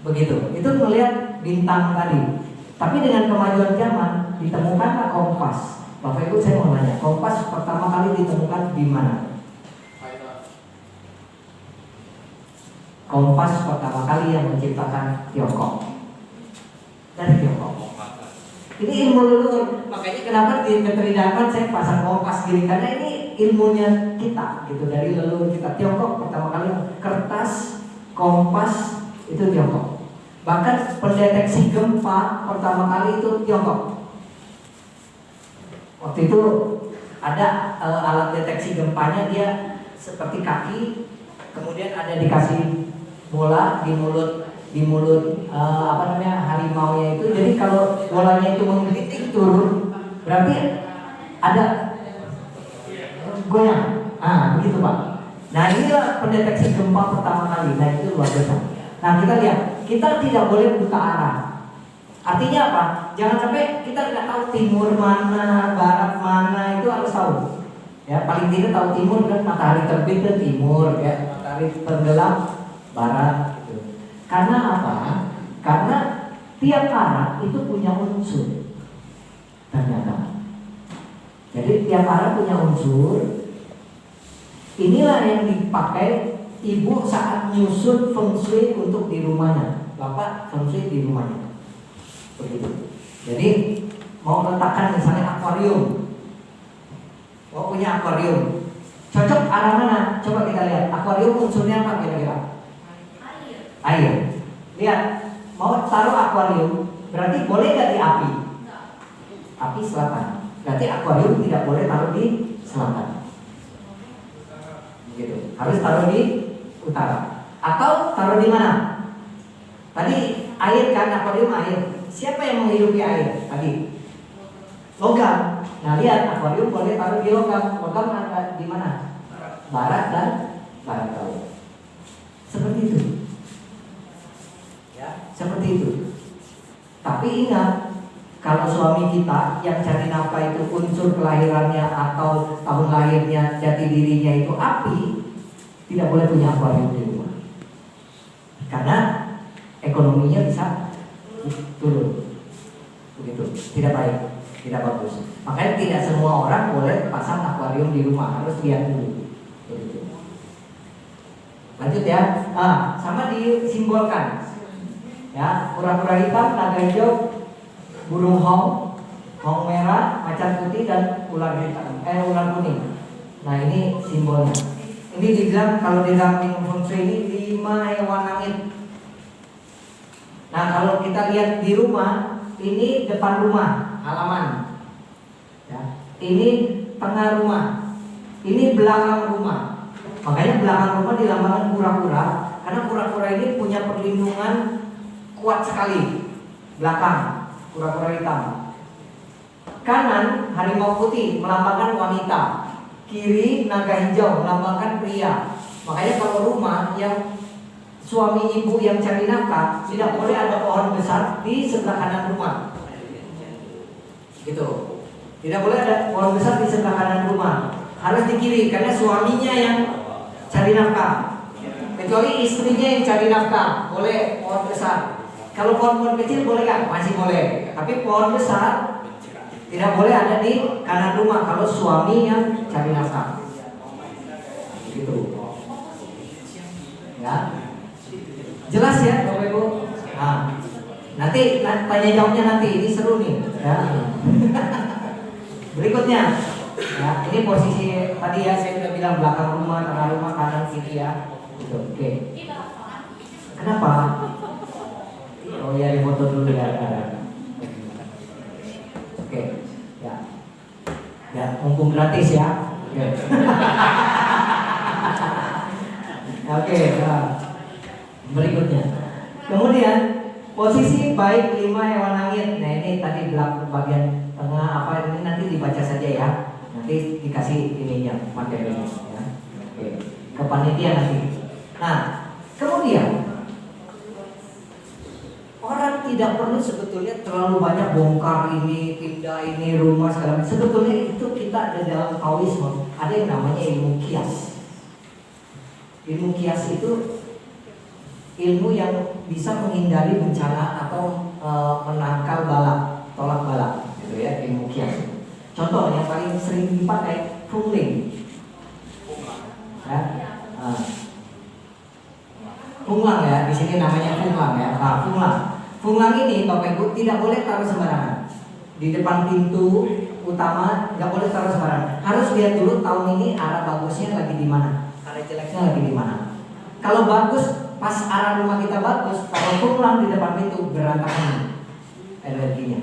Begitu, itu melihat bintang tadi. Tapi dengan kemajuan zaman ditemukanlah kompas. Bapak Ibu saya mau nanya, kompas pertama kali ditemukan di mana? Kompas pertama kali yang menciptakan Tiongkok. Dari Tiongkok. Ini ilmu leluhur. Makanya kenapa di keteridaman saya pasang kompas gini, karena ini ilmunya kita gitu, dari leluhur kita. Tiongkok pertama kali kertas, kompas itu Tiongkok. Bahkan pendeteksi gempa pertama kali itu Tiongkok. Waktu itu ada alat deteksi gempanya, dia seperti kaki, kemudian ada dikasih bola di mulut harimaunya itu. Jadi kalau bolanya itu menggelitik turun, berarti ada goyang. Begitu Pak. Nah inilah pendeteksi gempa pertama kali. Nah itu luar biasa. Nah kita lihat, kita tidak boleh buta arah. Artinya apa? Jangan sampai kita tidak tahu timur mana, barat mana, itu harus tahu. Ya, paling tidak tahu timur kan matahari terbit ke timur, ya, matahari tenggelam barat. Gitu. Karena apa? Karena tiap arah itu punya unsur. Ternyata. Jadi tiap arah punya unsur. Inilah yang dipakai ibu saat nyusun feng shui untuk di rumahnya. Bapak feng shui di rumahnya. Begitu. Jadi mau letakkan misalnya akuarium, mau punya akuarium, cocok arah mana? Coba kita lihat. Akuarium unsurnya apa kira-kira? Air. Lihat, mau taruh akuarium, berarti boleh nggak di api? Api selatan. Berarti akuarium tidak boleh taruh di selatan. Begitu. Harus taruh di utara. Atau taruh di mana? Tadi air kan, akuarium air. Siapa yang menghidupi air tadi? Logam. Nah lihat, akuarium boleh taruh di logam. Logam ada di mana? Barat dan barat laut. Seperti itu. Ya, seperti itu. Tapi ingat, kalau suami kita yang cari nafkah itu unsur kelahirannya atau tahun lahirnya, jati dirinya itu api, tidak boleh punya akuarium di rumah. Karena ekonominya bisa turun, begitu, tidak baik, tidak bagus. Makanya tidak semua orang boleh pasang akuarium di rumah, harus lihat dulu. Begitu. Lanjut ya, sama disimbolkan, ya, kura-kura hitam, naga hijau, burung hong merah, macan putih dan ular hitam, ular kuning. Nah ini simbolnya. Ini dibilang kalau di dalam feng shui ini 5 hewan langit. Nah kalau kita lihat di rumah, ini depan rumah, halaman, ya. Ini tengah rumah, ini belakang rumah. Makanya belakang rumah dilambangkan kura-kura, karena kura-kura ini punya perlindungan kuat sekali. Belakang, kura-kura hitam. Kanan, harimau putih melambangkan wanita. Kiri, naga hijau melambangkan pria. Makanya kalau rumah yang suami ibu yang cari nafkah, tidak boleh ada pohon besar di sebelah kanan rumah. Gitu. Tidak boleh ada pohon besar di sebelah kanan rumah. Harus di kiri karena suaminya yang cari nafkah. Kecuali istrinya yang cari nafkah, boleh pohon besar. Kalau pohon-pohon kecil boleh kan? Masih boleh. Tapi pohon besar tidak boleh ada di kanan rumah kalau suami yang cari nafkah. Gitu. Ya. Jelas ya Bapak Ibu? Nah, nanti tanya jawabnya nanti, ini seru nih ya. Berikutnya ya, ini posisi tadi ya saya sudah bilang belakang rumah, tengah rumah, kanan kiri ya. Gitu. Oke. Kenapa? Oh ya, foto dulu ya. Oke. Ya. Ya, mumpung gratis ya. Oke. Oke, nah. Berikutnya, kemudian posisi baik 5 hewan langit. Nah ini tadi belakang bagian tengah apa ini nanti dibaca saja ya. Nanti dikasih ininya materinya ya. Oke. Ke panitia nanti. Nah kemudian orang tidak perlu sebetulnya terlalu banyak bongkar ini, pindah ini, rumah segala macam. Sebetulnya itu kita ada dalam Taoisme ada yang namanya ilmu kias. Ilmu kias itu ilmu yang bisa menghindari bencana atau menangkal bala, tolak bala, gitu ya, ilmu kias. Contoh yang paling sering dipakai fungling, ya, funglang ya, di sini namanya funglang ya. Funglang ini Bapak Ibu tidak boleh taruh sembarangan. di depan pintu utama nggak boleh taruh sembarangan. Harus lihat dulu tahun ini arah bagusnya lagi di mana, arah jeleknya lagi di mana. Kalau bagus, pas arah rumah kita bagus, kalau pulang di depan pintu berantakan energinya.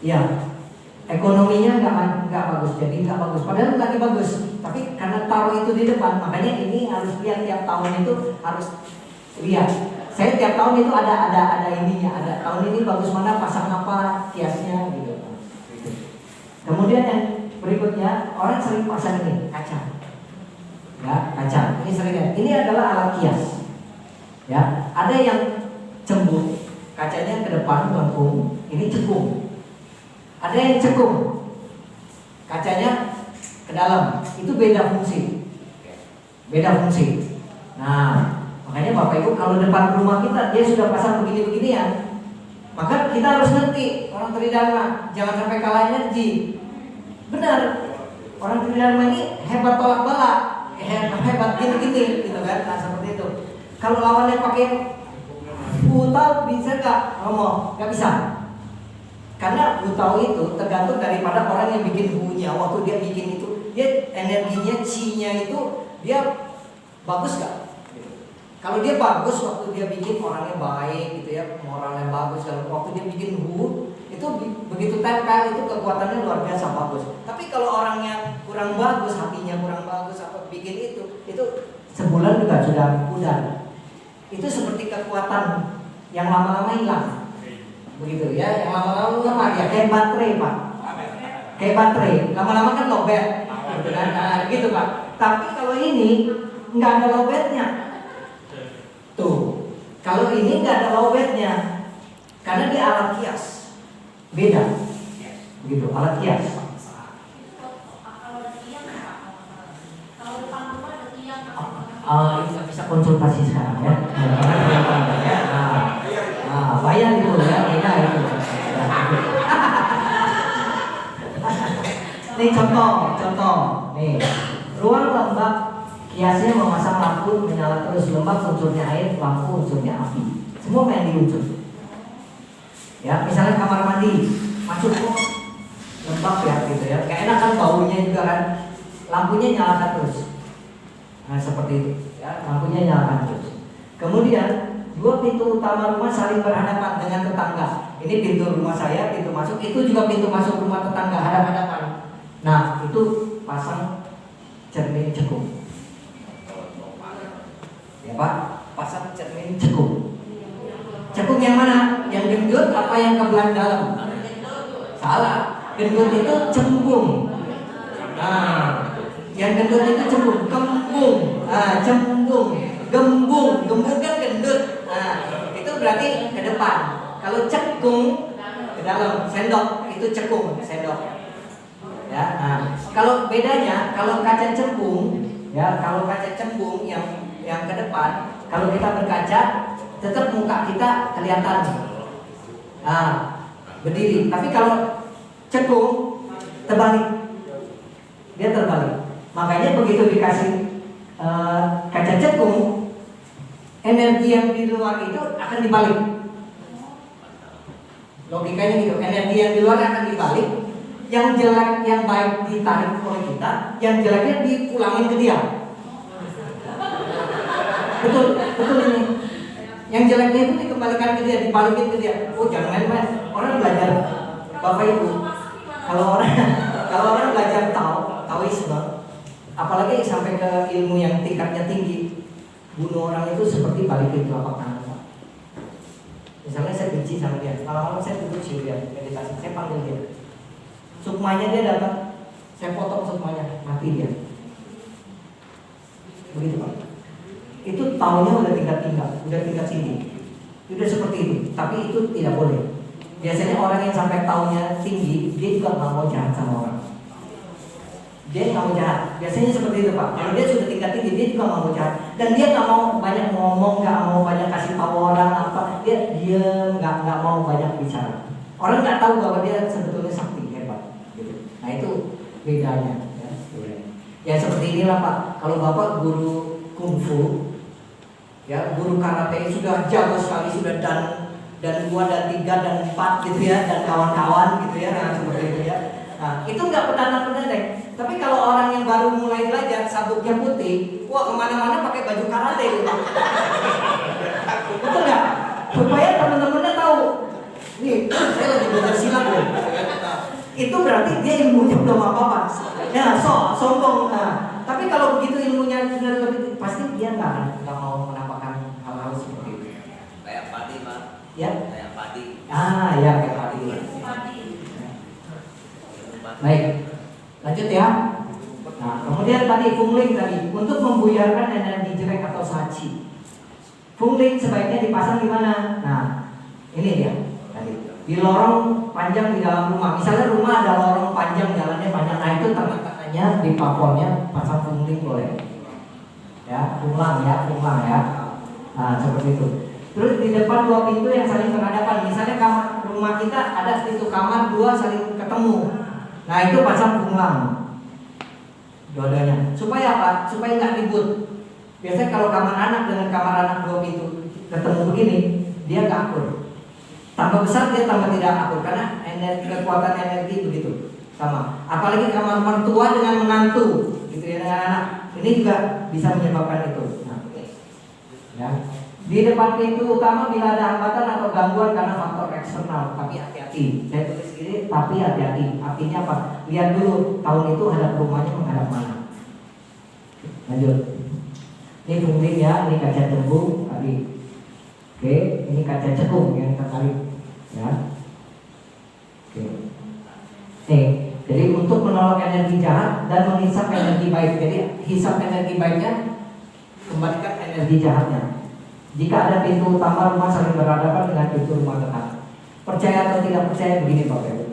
Ya, ekonominya nggak bagus, jadi nggak bagus. Padahal lagi bagus, tapi karena taruh itu di depan, makanya ini harus lihat tiap tahun itu harus lihat. Saya tiap tahun itu ada ininya, ada tahun ini bagus mana, pasang apa, kiasnya gitu. Kemudian yang berikutnya, orang sering pasang ini kaca. Ya, kaca. Ini sering. Ini adalah alat kias. Ya, ada yang cembung, kacanya ke depan melengkung, ini cekung. Ada yang cekung, kacanya ke dalam, itu beda fungsi. Beda fungsi. Nah, makanya Bapak Ibu kalau depan rumah kita dia sudah pasang begini-beginian, maka kita harus ngerti orang tridharma, jangan sampai kalah energi. Benar, orang tridharma ini hebat tolak bala, hebat gini-gini, gitu kan? Nah seperti itu. Kalau lawannya pakai hutau bisa nggak ngomong? Nggak bisa. Karena hutau itu tergantung daripada orang yang bikin hunya. Waktu dia bikin itu, dia energinya, chi-nya itu dia bagus nggak? Kalau dia bagus, waktu dia bikin orangnya baik gitu ya, moralnya bagus. Kalau waktu dia bikin itu begitu tempel itu kekuatannya luar biasa bagus. Tapi kalau orangnya kurang bagus, hatinya kurang bagus, apa bikin itu sebulan juga sudah pudar. Itu seperti kekuatan yang lama-lama hilang. Begitu ya, yang lama-lama ya kayak baterai Pak. Kayak baterai, lama-lama kan lobet. Gitu kan? Nah, gitu Pak. Tapi kalau ini nggak ada lobetnya. Tuh, kalau ini nggak ada lowbatnya, karena dia alat kias, beda, begitu alat kias. Ini bisa konsultasi sekarang ya. Nah, bayar itu ya, beda itu. Nih contoh, nih ruang lembab. Kiasnya memasang lampu menyala terus, lembab unsurnya air, lampu unsurnya api. Semua main di unsur. Ya, misalnya kamar mandi, masuk kok lembab ya gitu ya. Gak enak kan baunya juga kan. Lampunya nyalakan terus. Nah seperti itu. Ya, lampunya nyalakan terus. Kemudian dua pintu utama rumah saling berhadapan dengan tetangga. Ini pintu rumah saya, pintu masuk. Itu juga pintu masuk rumah tetangga hadap-hadapan. Nah itu pasang cermin cekung. Ya Pak, pasang cermin cekung. Cekung yang mana? Yang gendut apa yang kebelah dalam? Salah. Gendut itu cembung. Nah, yang gendut itu cembung, kembung. Nah, cembung, gembung kan gendut. Nah, itu berarti ke depan. Kalau cekung ke dalam, sendok itu cekung, sendok. Ya, nah, kalau bedanya, kalau kaca cembung, ya, kalau kaca cembung yang ke depan, kalau kita berkaca tetap muka kita kelihatan, berdiri. Tapi kalau cekung terbalik, dia terbalik. Makanya begitu dikasih kaca cekung, energi yang di luar itu akan dibalik. Logikanya gitu, energi yang di luar akan dibalik. Yang jelek, yang baik ditarik oleh kita, yang jeleknya dipulangin ke dia. Betul ini. Yang jeleknya itu dikembalikan ke dia, dibalikin ke dia. Oh jangan main-main. Orang belajar Bapak Ibu. Kalau orang belajar Taoisme, apalagi sampai ke ilmu yang tingkatnya tinggi, bunuh orang itu seperti balikin telapak tangan. Misalnya saya benci sama dia, malam-malam saya duduk sih dia meditasi, saya panggil dia. Sukmanya dia datang, saya potong sukmanya, mati dia. Begitu Pak. Itu taunya udah tingkat tinggi, udah seperti itu. Tapi itu tidak boleh. Biasanya orang yang sampai taunya tinggi, dia juga nggak mau jahat sama orang. Dia nggak mau jahat. Biasanya seperti itu Pak. Kalau dia sudah tingkat tinggi, dia juga nggak mau jahat. Dan dia nggak mau banyak ngomong, nggak mau banyak kasih tahu orang apa. Dia diam, nggak mau banyak bicara. Orang nggak tahu bahwa dia sebetulnya sakti hebat. Gitu. Nah itu bedanya. Ya seperti inilah Pak. Kalau Bapak guru kungfu, ya guru karate sudah jago sekali, sudah dan dan 2 dan 3 dan 4 gitu ya, dan kawan-kawan gitu ya, nah seperti itu ya. Nah itu nggak pendek. Tapi kalau orang yang baru mulai belajar sabuknya putih, wah kemana-mana pakai baju karate gitu. Betul nggak? Supaya teman-temannya tahu, nih saya lagi belajar silat loh. Itu berarti dia ilmunya belum apa-apa. Ya sombong. Nah, tapi kalau begitu ilmunya sudah lebih, pasti dia nggak mau menampakkan hal-hal seperti itu. Kayak padi, Pak. Ya. Kayak padi. Ya kayak padi. Baik, lanjut ya. Nah, kemudian tadi fungling tadi untuk membuyarkan energi jelek atau saci. Fungling sebaiknya dipasang di mana? Nah, ini dia tadi. Di lorong panjang di dalam rumah. Misalnya rumah ada lorong panjang, jalannya panjang. Nah, itu tengah-tengahnya di plafonnya pasang fungling boleh. Ya, funglang ya. Nah, seperti itu. Terus di depan 2 pintu yang saling berhadapan. Misalnya kamar rumah kita ada pintu kamar 2 saling ketemu. Nah, itu pasang funglang. Dua-duanya. Supaya apa? Supaya nggak ribut. Biasanya kalau kamar anak dengan kamar anak 2 pintu ketemu begini, dia nggak akur. Tambah besar dia tambah tidak akur karena kekuatan energi begitu sama. Apalagi kamar mertua dengan menantu, gitu ya, dengan anak. Ini juga bisa menyebabkan itu. Nah, ya. Di depan pintu utama bila ada hambatan atau gangguan karena faktor eksternal, tapi hati-hati. Saya tulis gini, tapi hati-hati. Artinya apa? Lihat dulu tahun itu hadap rumahnya menghadap mana. Lanjut. Ini fungling ya, ini kaca cembung tadi. Oke, ini kaca cekung yang tertarik ya. Oke. Nih, jadi untuk menolak energi jahat dan menghisap energi baik. Jadi hisap energi baiknya, kembalikan energi jahatnya. Jika ada pintu utama rumah saling berhadapan dengan pintu rumah tetangga. Percaya atau tidak percaya begini Bapak Ibu.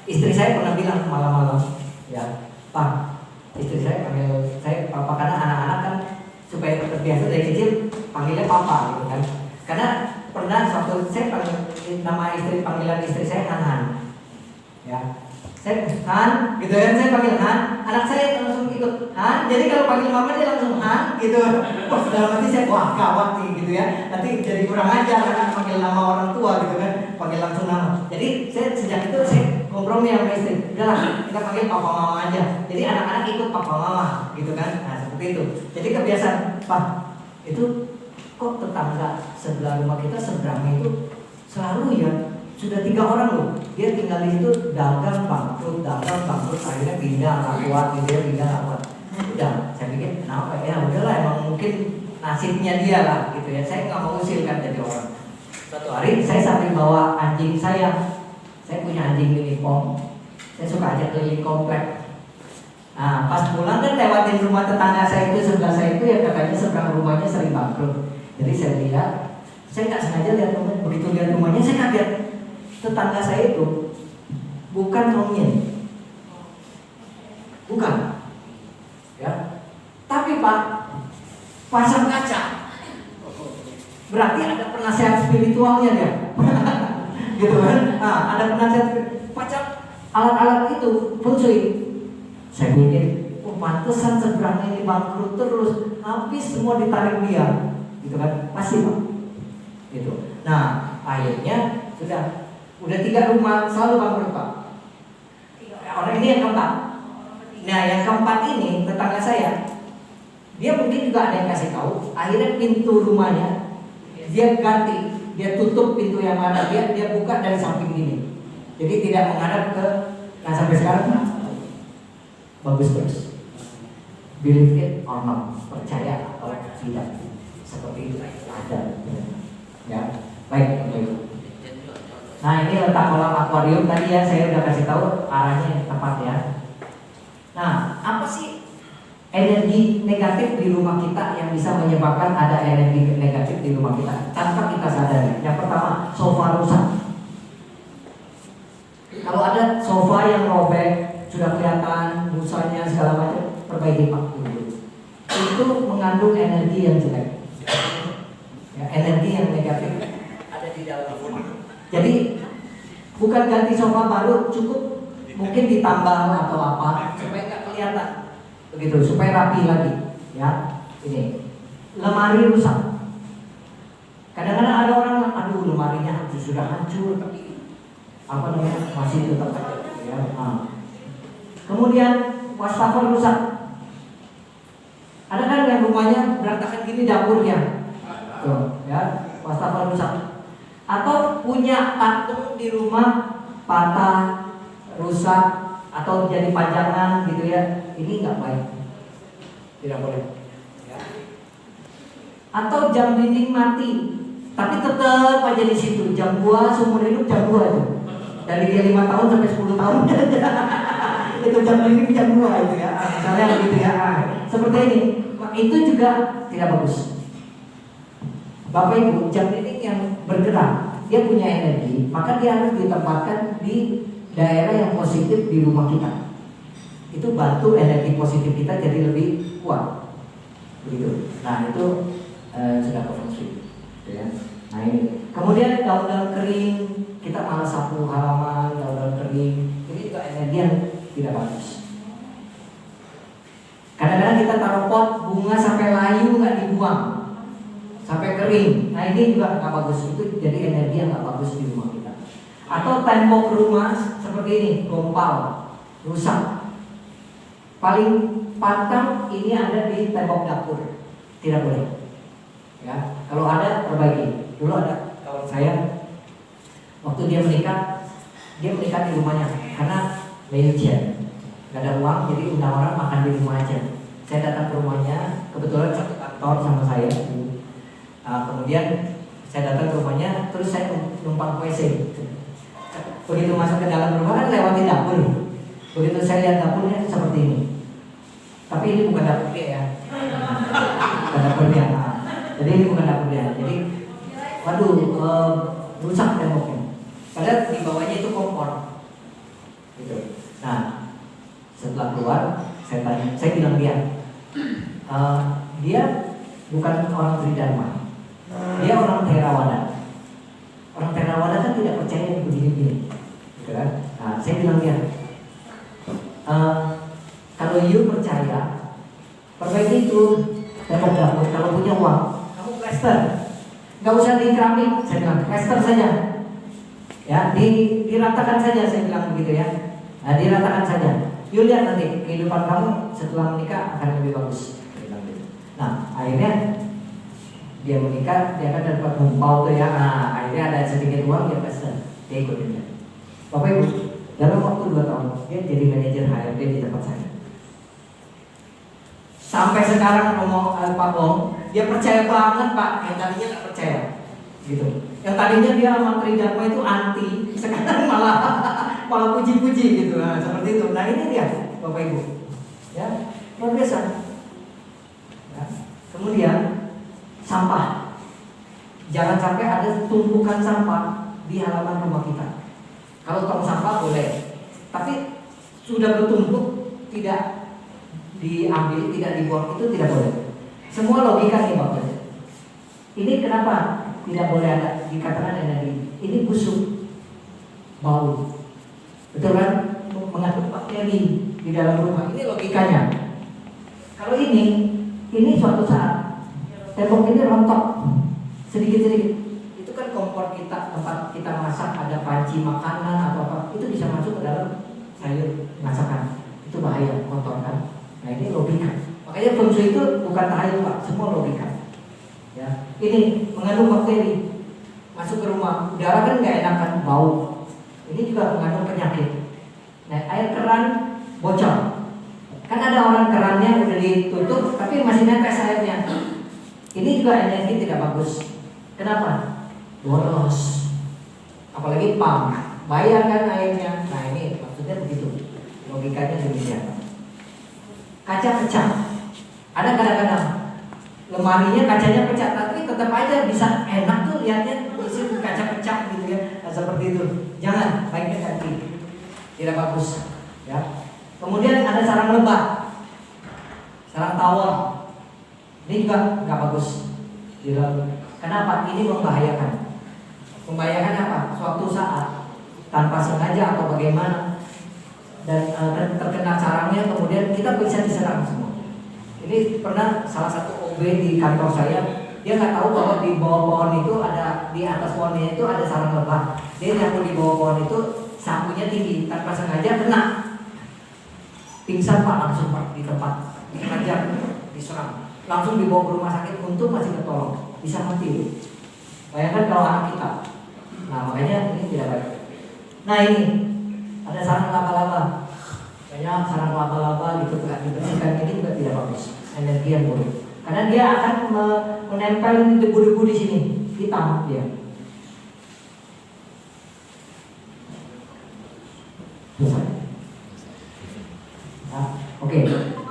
Istri saya pernah bilang malam-malam, ya Pak, istri saya panggil saya Papa karena anak-anak kan supaya terbiasa dari kecil panggilnya Papa gitu kan. Karena pernah suatu saya panggil nama istri, panggilan istri saya Han. Ya. Saya Han, gitu kan, saya panggil Han, anak saya langsung ikut Han. Jadi kalau panggil mama dia langsung Han, gitu. Wah, dalam hati saya, wah gawat nih, gitu ya. Nanti jadi kurang ajar kan panggil nama orang tua, gitu kan, panggil langsung nama. Jadi saya sejak itu saya kompromi sama istri. Udahlah, kita panggil papa mama aja. Jadi anak-anak ikut papa mama, gitu kan. Nah seperti itu. Jadi kebiasaan, Pak, itu kok tetangga sebelah rumah kita seberangnya itu selalu ya. Sudah 3 orang loh, dia tinggal di situ dagang bangkrut, akhirnya pindah nggak kuat, dia pindah nggak kuat. Udah, saya pikir kenapa ya? Udahlah, emang mungkin nasibnya dia lah, gitu ya. Saya nggak mau usil kan jadi orang. Suatu hari saya sambil bawa anjing saya punya anjing mini pom, saya suka ajak keliling komplek. Nah, pas pulang kan lewatin rumah tetangga saya itu sebelah saya itu ya katanya seberang rumahnya sering bangkrut. Jadi saya lihat, saya nggak sengaja lihat rumahnya, begitu lihat rumahnya saya kaget. Tetangga saya itu bukan monyet, bukan, ya. Tapi Pak pasang kaca, berarti ada penasehat spiritualnya dia, gitu kan? Nah, ada penasehat pasang alat-alat itu feng shui. Saya pikir, oh pantesan seberangnya ini bangkrut terus, habis semua ditarik dia, gitu kan? Pasti Pak, gitu. Nah, akhirnya udah 3 rumah selalu bangkrut Pak. Orang ini yang keempat. Nah yang keempat ini tetangga saya, dia mungkin juga ada yang kasih tahu. Akhirnya pintu rumahnya dia ganti, dia tutup pintu yang ada, dia buka dari samping gini. Jadi tidak menghadap ke. Nah sampai sekarang bagus terus. Believe it or not, percaya atau tidak, seperti itu ada. Ya baik. Nah ini letak kolam akuarium tadi ya, saya udah kasih tahu arahnya yang tepat ya. Nah apa sih energi negatif di rumah kita yang bisa menyebabkan ada energi negatif di rumah kita tanpa kita sadari? Yang pertama, sofa rusak. Kalau ada sofa yang robek, sudah kelihatan busanya segala macam, perbaiki Pak dulu. Itu mengandung energi yang jelek, ya, energi yang negatif ada di dalam rumah. Jadi bukan ganti sofa baru, cukup mungkin ditambal atau apa supaya nggak kelihatan, begitu, supaya rapi lagi. Ya, ini lemari rusak. Kadang-kadang ada orang, aduh lemarinya sudah hancur, tapi apa namanya masih tetap ada. Ya. Kemudian wastafel rusak. Ada kan yang rumahnya berantakan gini dapurnya, tuh, ya wastafel rusak. Atau punya patung di rumah patah, rusak, atau jadi pajangan gitu ya, ini nggak baik, tidak boleh. Ya. Atau jam dinding mati, tapi tetap aja di situ. Jam 2 seumur hidup jam 2 itu. Dari dia 5 tahun sampai 10 tahun. Itu jam dinding jam 2 itu ya. Misalnya gitu ya. Seperti ini. Itu juga tidak bagus. Bapak Ibu, jam dinding yang bergerak, dia punya energi, maka dia harus ditempatkan di daerah yang positif di rumah kita. Itu bantu energi positif kita jadi lebih kuat. Begitu. Nah, itu sudah ke feng shui. Ya. Nah ini. Kemudian daun-daun kering, kita malas sapu halaman, daun-daun kering, ini juga energi yang tidak bagus. Kadang-kadang kita taruh pot bunga sampai layu nggak dibuang, sampai kering. Nah ini juga nggak bagus. Itu jadi energi yang nggak bagus di rumah kita. Atau tembok rumah seperti ini, gompal, rusak. Paling pantang ini ada di tembok dapur, tidak boleh. Ya, kalau ada perbaiki. Dulu ada kawan saya, waktu dia menikah di rumahnya karena manajer, nggak ada uang, jadi undang orang makan di rumah aja. Saya datang ke rumahnya, kebetulan satu kantor sama saya. Kemudian saya datang ke rumahnya, terus saya numpang WC. Begitu masuk ke dalam rumah kan lewatin dapur. Begitu saya lihat dapurnya seperti ini. Tapi ini bukan dapur dia ya, bukan dapur dia. Jadi ini bukan dapur dia. Jadi, waduh, rusak temboknya. Padahal di bawahnya itu kompor. Gitu. Nah, setelah keluar, saya bilang dia bukan orang tridharma, dia orang Theravada. Orang Theravada kan tidak percaya begini-begini, gitu kan? Nah, saya bilang kalau you percaya, perbaiki itu tembok dapur. Kalau punya uang, kamu plester, nggak usah di keramik. Saya bilang plester saja, ya diratakan saja. Saya bilang begitu ya. Nah, diratakan saja. You lihat nanti kehidupan kamu setelah menikah akan lebih bagus. Nah, akhirnya dia menikah, dia kan dapat humpau tuh ya. Nah, akhirnya ada sedikit uang, dia plester, dia ikutin dia. Bapak Ibu, dalam waktu 2 tahun dia jadi manajer HRD di tempat saya. Sampai sekarang ngomong Pak Bong, dia percaya banget Pak, yang tadinya nggak percaya, gitu. Yang tadinya dia sama Tridharma itu anti, sekarang malah puji-puji gitu, nah, seperti itu. Nah ini dia Bapak Ibu, ya luar biasa. Ya. Kemudian sampah, jangan sampai ada tumpukan sampah di halaman rumah kita. Kalau tong sampah boleh, tapi sudah bertumpuk tidak diambil, tidak dibuang, itu tidak boleh. Semua logika nih Bapak. Ini kenapa tidak boleh ada dikatakan energi? Ini busuk, bau, betul kan? Mengandung bakteri di dalam rumah. Ini logikanya. Kalau ini suatu saat tembok ini rontok sedikit-sedikit. Itu kan kompor kita, tempat kita masak, ada panci makanan atau apa, itu bisa masuk ke dalam sayur masakan. Itu bahaya, kotor kan? Nah ini logika. Makanya feng shui itu bukan tahayul Pak, semua logika. Ya, ini mengandung bakteri masuk ke rumah, udara kan nggak enak kan, bau. Ini juga mengandung penyakit. Nah air keran bocor, kan ada orang kerannya udah ditutup tapi masih netes airnya. Ini juga energi tidak bagus. Kenapa? Boros. Apalagi pump, bayar kan airnya. Nah ini maksudnya begitu. Logikanya demikian. Kaca pecah. Ada kadang-kadang lemarinya kacanya pecah, tapi tetap aja bisa enak tuh lihatnya isi kaca pecah gitu ya. Nah, seperti itu. Jangan, baiknya ganti. Tidak bagus. Ya. Kemudian ada sarang lebah, sarang tawon. Ini juga nggak bagus. Kenapa? Ini membahayakan. Membahayakan apa? Suatu saat tanpa sengaja atau bagaimana dan terkena sarangnya, kemudian kita bisa diserang semua. Ini pernah salah satu OB di kantor saya, dia Dia nggak tahu bahwa di bawah pohon itu ada, di atas pohonnya itu ada sarang lebah. Dia nyapu di bawah pohon itu, sapunya tinggi, tanpa sengaja kena. Pingsan Pak, langsung Pak di tempat, dihajar, diserang, langsung dibawa ke rumah sakit. Untung masih ketolong, bisa mati. Bayangkan kalau anak kita. Nah makanya ini tidak baik. Nah ini ada sarang laba-laba, banyak sarang laba-laba gitu, nggak dibersihkan, ini juga tidak bagus. Energi yang buruk. Karena dia akan menempel debu-debu di sini, hitam dia. Selesai. Nah, oke,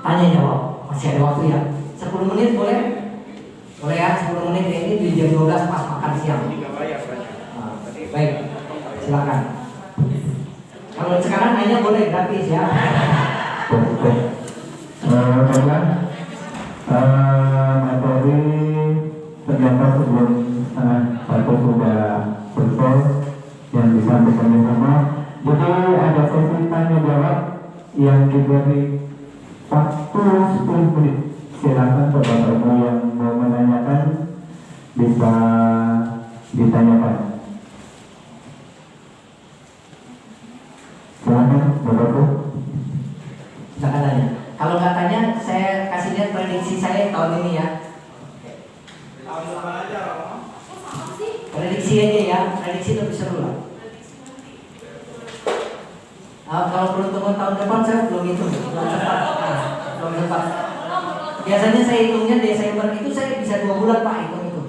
tanya jawab. Masih ada waktu ya. 10 menit boleh? Boleh ya, 10 menit ini di jam 12 pas makan siang. Nah, baik, silakan. Kalau sekarang nanya boleh gratis ya. Oke. Baiklah. Materi ternyata sebelum setengah satu sudah selesai yang disampaikan bersama. Jadi ada sesi tanya jawab yang diberi waktu 10 menit. Silakan Bapak Ibu yang mau menanyakan bisa ditanyakan. Silakan Bapak Ibu. Silakan tanya. Kalau nggak tanya, saya kasih lihat prediksi saya tahun ini ya. Prediksi aja ya, prediksi lebih seru lah. Kalau peruntungan tahun depan saya belum hitung, belum sempat. Biasanya saya hitungnya Desember itu saya bisa 2 bulan Pak hitung itu.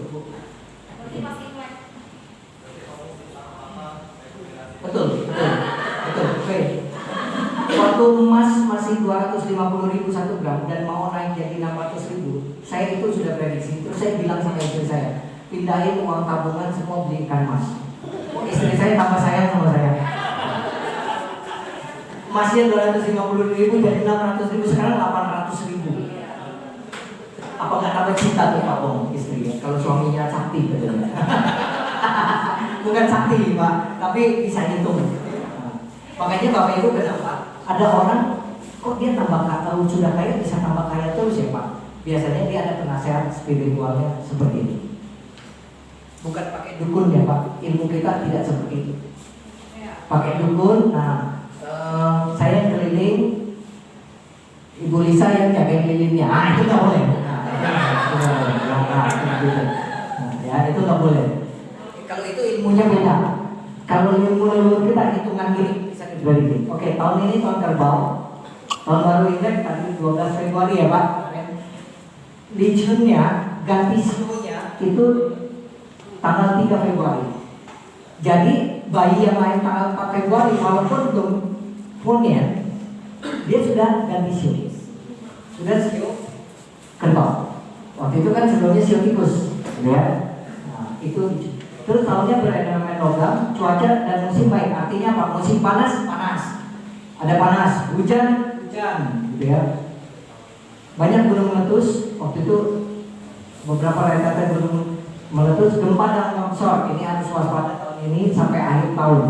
Betul. Oke. Waktu emas masih 250.000 1 gram dan mau naik jadi 600.000, saya itu sudah prediksi. Terus saya bilang sama istri saya, pindahin uang tabungan semua beli ikan mas. Istri saya tambah sayang sama saya. Emasnya 250.000 jadi 600.000, sekarang 800.000. Apa nggak tambah cinta tuh Pak Bong istri? Kalau suaminya sakti betul. Bukan sakti Pak, tapi bisa hitung. Makanya Bapak Ibu kenapa? Ada orang kok dia sudah kaya bisa tambah kaya terus ya Pak? Biasanya dia ada penasehat spiritualnya seperti ini. Bukan pakai dukun ya Pak, ilmu kita tidak seperti itu. Pakai dukun, nah saya keliling, Ibu Lisa yang jagain lilinnya, itu nggak boleh. Ya itu nggak boleh. Kalau itu ilmunya beda. Kalau ilmu leluhur kita hitungan gini bisa dibagi gini. Oke, tahun ini tahun kerbau. Tahun baru Imlek tadi 12 Februari ya Pak. Legionnya ganti sionya itu tanggal 3 Februari. Jadi bayi yang lahir tanggal 4 Februari walaupun belum punya, dia sudah ganti sio. Sudah sio kerbau. Waktu itu kan sebelumnya sio tikus, ya. Nah, itu terus tahunnya berelemen logam, cuaca dan musim baik. Artinya apa? Musim panas, ada panas, hujan, gitu ya. Banyak gunung meletus. Waktu itu beberapa rentetan gunung meletus, gempa dan longsor. Ini harus waspada tahun ini sampai akhir tahun.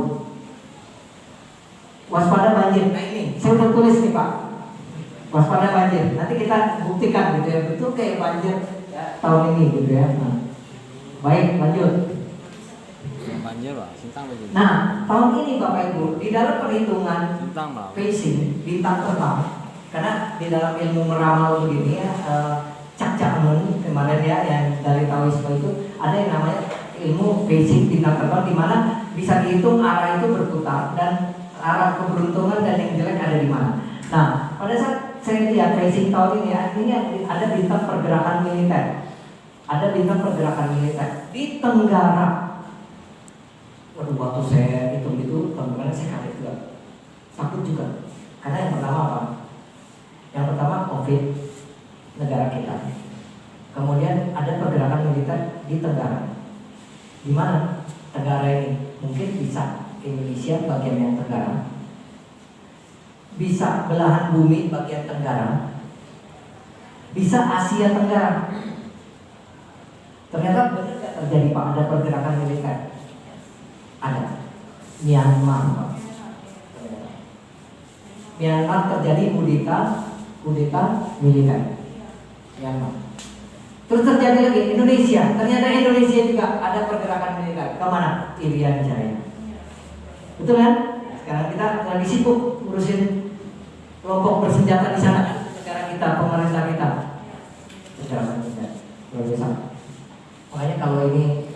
Waspada banjir. Nah ini, saya udah tulis nih Pak. Waspada banjir. Nanti kita buktikan gitu ya, betul kayak banjir ya, tahun ini gitu ya. Nah, baik, lanjut. Banjir Pak, sintang banjir. Nah, tahun ini Bapak Ibu, di dalam perhitungan Sintang Pak. facing bintang terbang, karena di dalam ilmu meramal begini ya, Cak Mun kemarin ya yang dari Taoisme itu ada yang namanya ilmu facing bintang terbang, di mana bisa dihitung arah itu berputar dan arah keberuntungan dan yang jelek ada di mana. Nah, pada saat saya lihat facing tahun ini ya, ini ada bintang pergerakan militer, ada bintang pergerakan militer di Tenggara. Waduh, waktu saya hitung itu tahun saya kaget juga, takut juga. Karena yang pertama apa? Yang pertama COVID negara kita. Kemudian ada pergerakan militer di Tenggara. Di mana Tenggara ini? Mungkin bisa Indonesia bagian yang Tenggara, bisa belahan bumi bagian Tenggara, bisa Asia Tenggara. Ternyata benar nggak terjadi Pak, ada pergerakan militer. Ada Myanmar Pak. Myanmar terjadi kudeta militer Myanmar. Terus terjadi lagi Indonesia. Ternyata Indonesia juga ada pergerakan militer. Kemana? Irian Jaya. Betul kan? Sekarang kita lagi sibuk ngurusin kelompok bersenjata di sana. Negara kita, pemerintah kita. Pergerakan militer. Luar biasa. Makanya kalau ini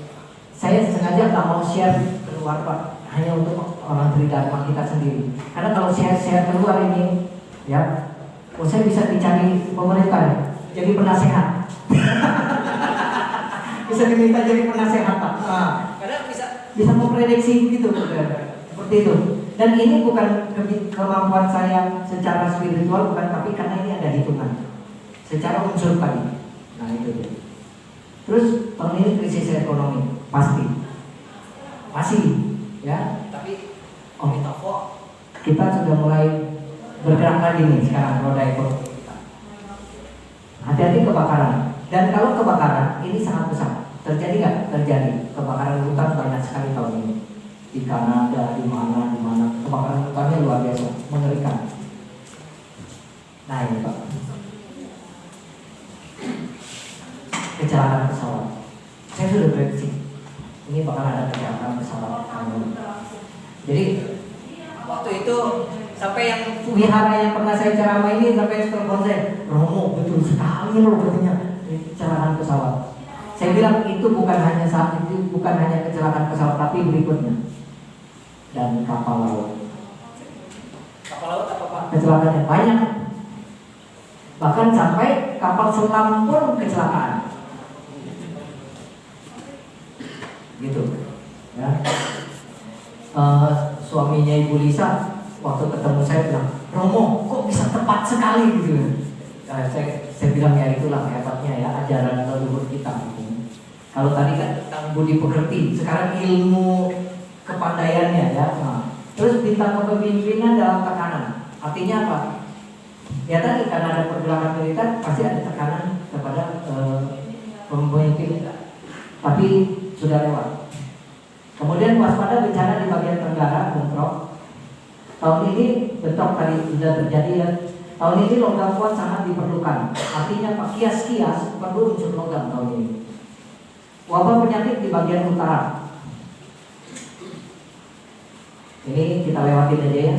saya sengaja nggak mau share keluar Pak, hanya untuk orang Tridharma kita sendiri. Karena kalau share keluar ini, ya, saya bisa dicari pemerintah, jadi penasehat. Bisa diminta jadi penasehat Pak. Nah, karena bisa memprediksi gitu, seperti itu. Dan ini bukan kemampuan saya secara spiritual, bukan, tapi karena ini ada hitungan secara unsur tadi. Nah itu dia. Terus tahun ini krisis ekonomi pasti, masih, ya. Tapi kita sudah mulai bergerak lagi nih sekarang roda ekonomi kita. Hati-hati kebakaran. Dan kalau kebakaran ini sangat besar. Terjadi nggak? Terjadi. Kebakaran hutan banyak sekali tahun ini. Di Kanada, di mana. Kebakaran hutannya luar biasa, mengerikan. Nah ini Pak. Kecelakaan pesawat. Saya sudah prediksi ini bakal ada kecelakaan pesawat. Jadi waktu itu sampai yang wihara yang pernah saya ceramah ini sampai telepon saya, Romo betul sekali loh katanya kecelakaan pesawat. Saya bilang itu bukan hanya saat itu, bukan hanya kecelakaan pesawat, tapi berikutnya dan kapal laut. Kapal laut apa Pak? Kecelakaannya banyak. Bahkan sampai kapal selam pun kecelakaan. Gitu, ya. Suaminya Ibu Lisa waktu ketemu saya bilang, Romo kok bisa tepat sekali gitu. Saya bilang ya itulah hebatnya ya ajaran leluhur kita. Kalau tadi kan tentang budi pekerti, sekarang ilmu kepandaiannya ya. Nah, terus bintang kepemimpinan dalam tekanan. Artinya apa? Ya tadi karena ada pergerakan militer pasti ada tekanan kepada pemimpin. Tapi sudah lewat. Kemudian waspada bencana di bagian tenggara, bentrok. Tahun ini bentrok tadi sudah terjadi ya. Tahun ini logam kuat sangat diperlukan. Artinya Pak, kias-kias perlu unsur logam tahun ini. Wabah penyakit di bagian utara. Ini kita lewatin aja ya.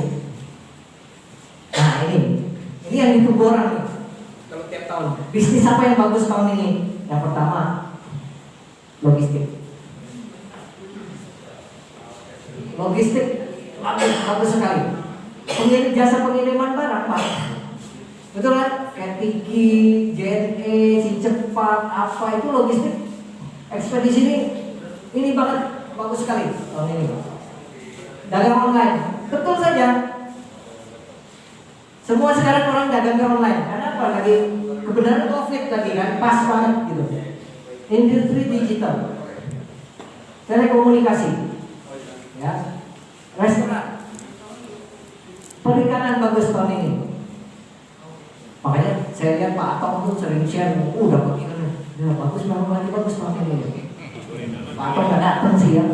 Nah ini yang ditunggu orang nih. Kalau tiap tahun. Bisnis apa yang bagus tahun ini? Yang pertama, logistik. Logistik bagus sekali. Jasa pengiriman barang Pak. Betul kan? Kayak Tiki, JNE, si cepat, apa itu logistik. Ekspedisi ini banget bagus sekali tahun ini. Dagang online, betul saja. Semua sekarang orang dagang online. Karena apa? Lagi kebenaran COVID lagi kan, pas banget gitu. Industri digital, telekomunikasi, ya, restoran, perikanan bagus tahun ini. Makanya saya lihat Pak Atom tuh sering share, dapat ikan, ya bagus banget lagi bagus tahun ini. Pak Atom nggak datang sih ya.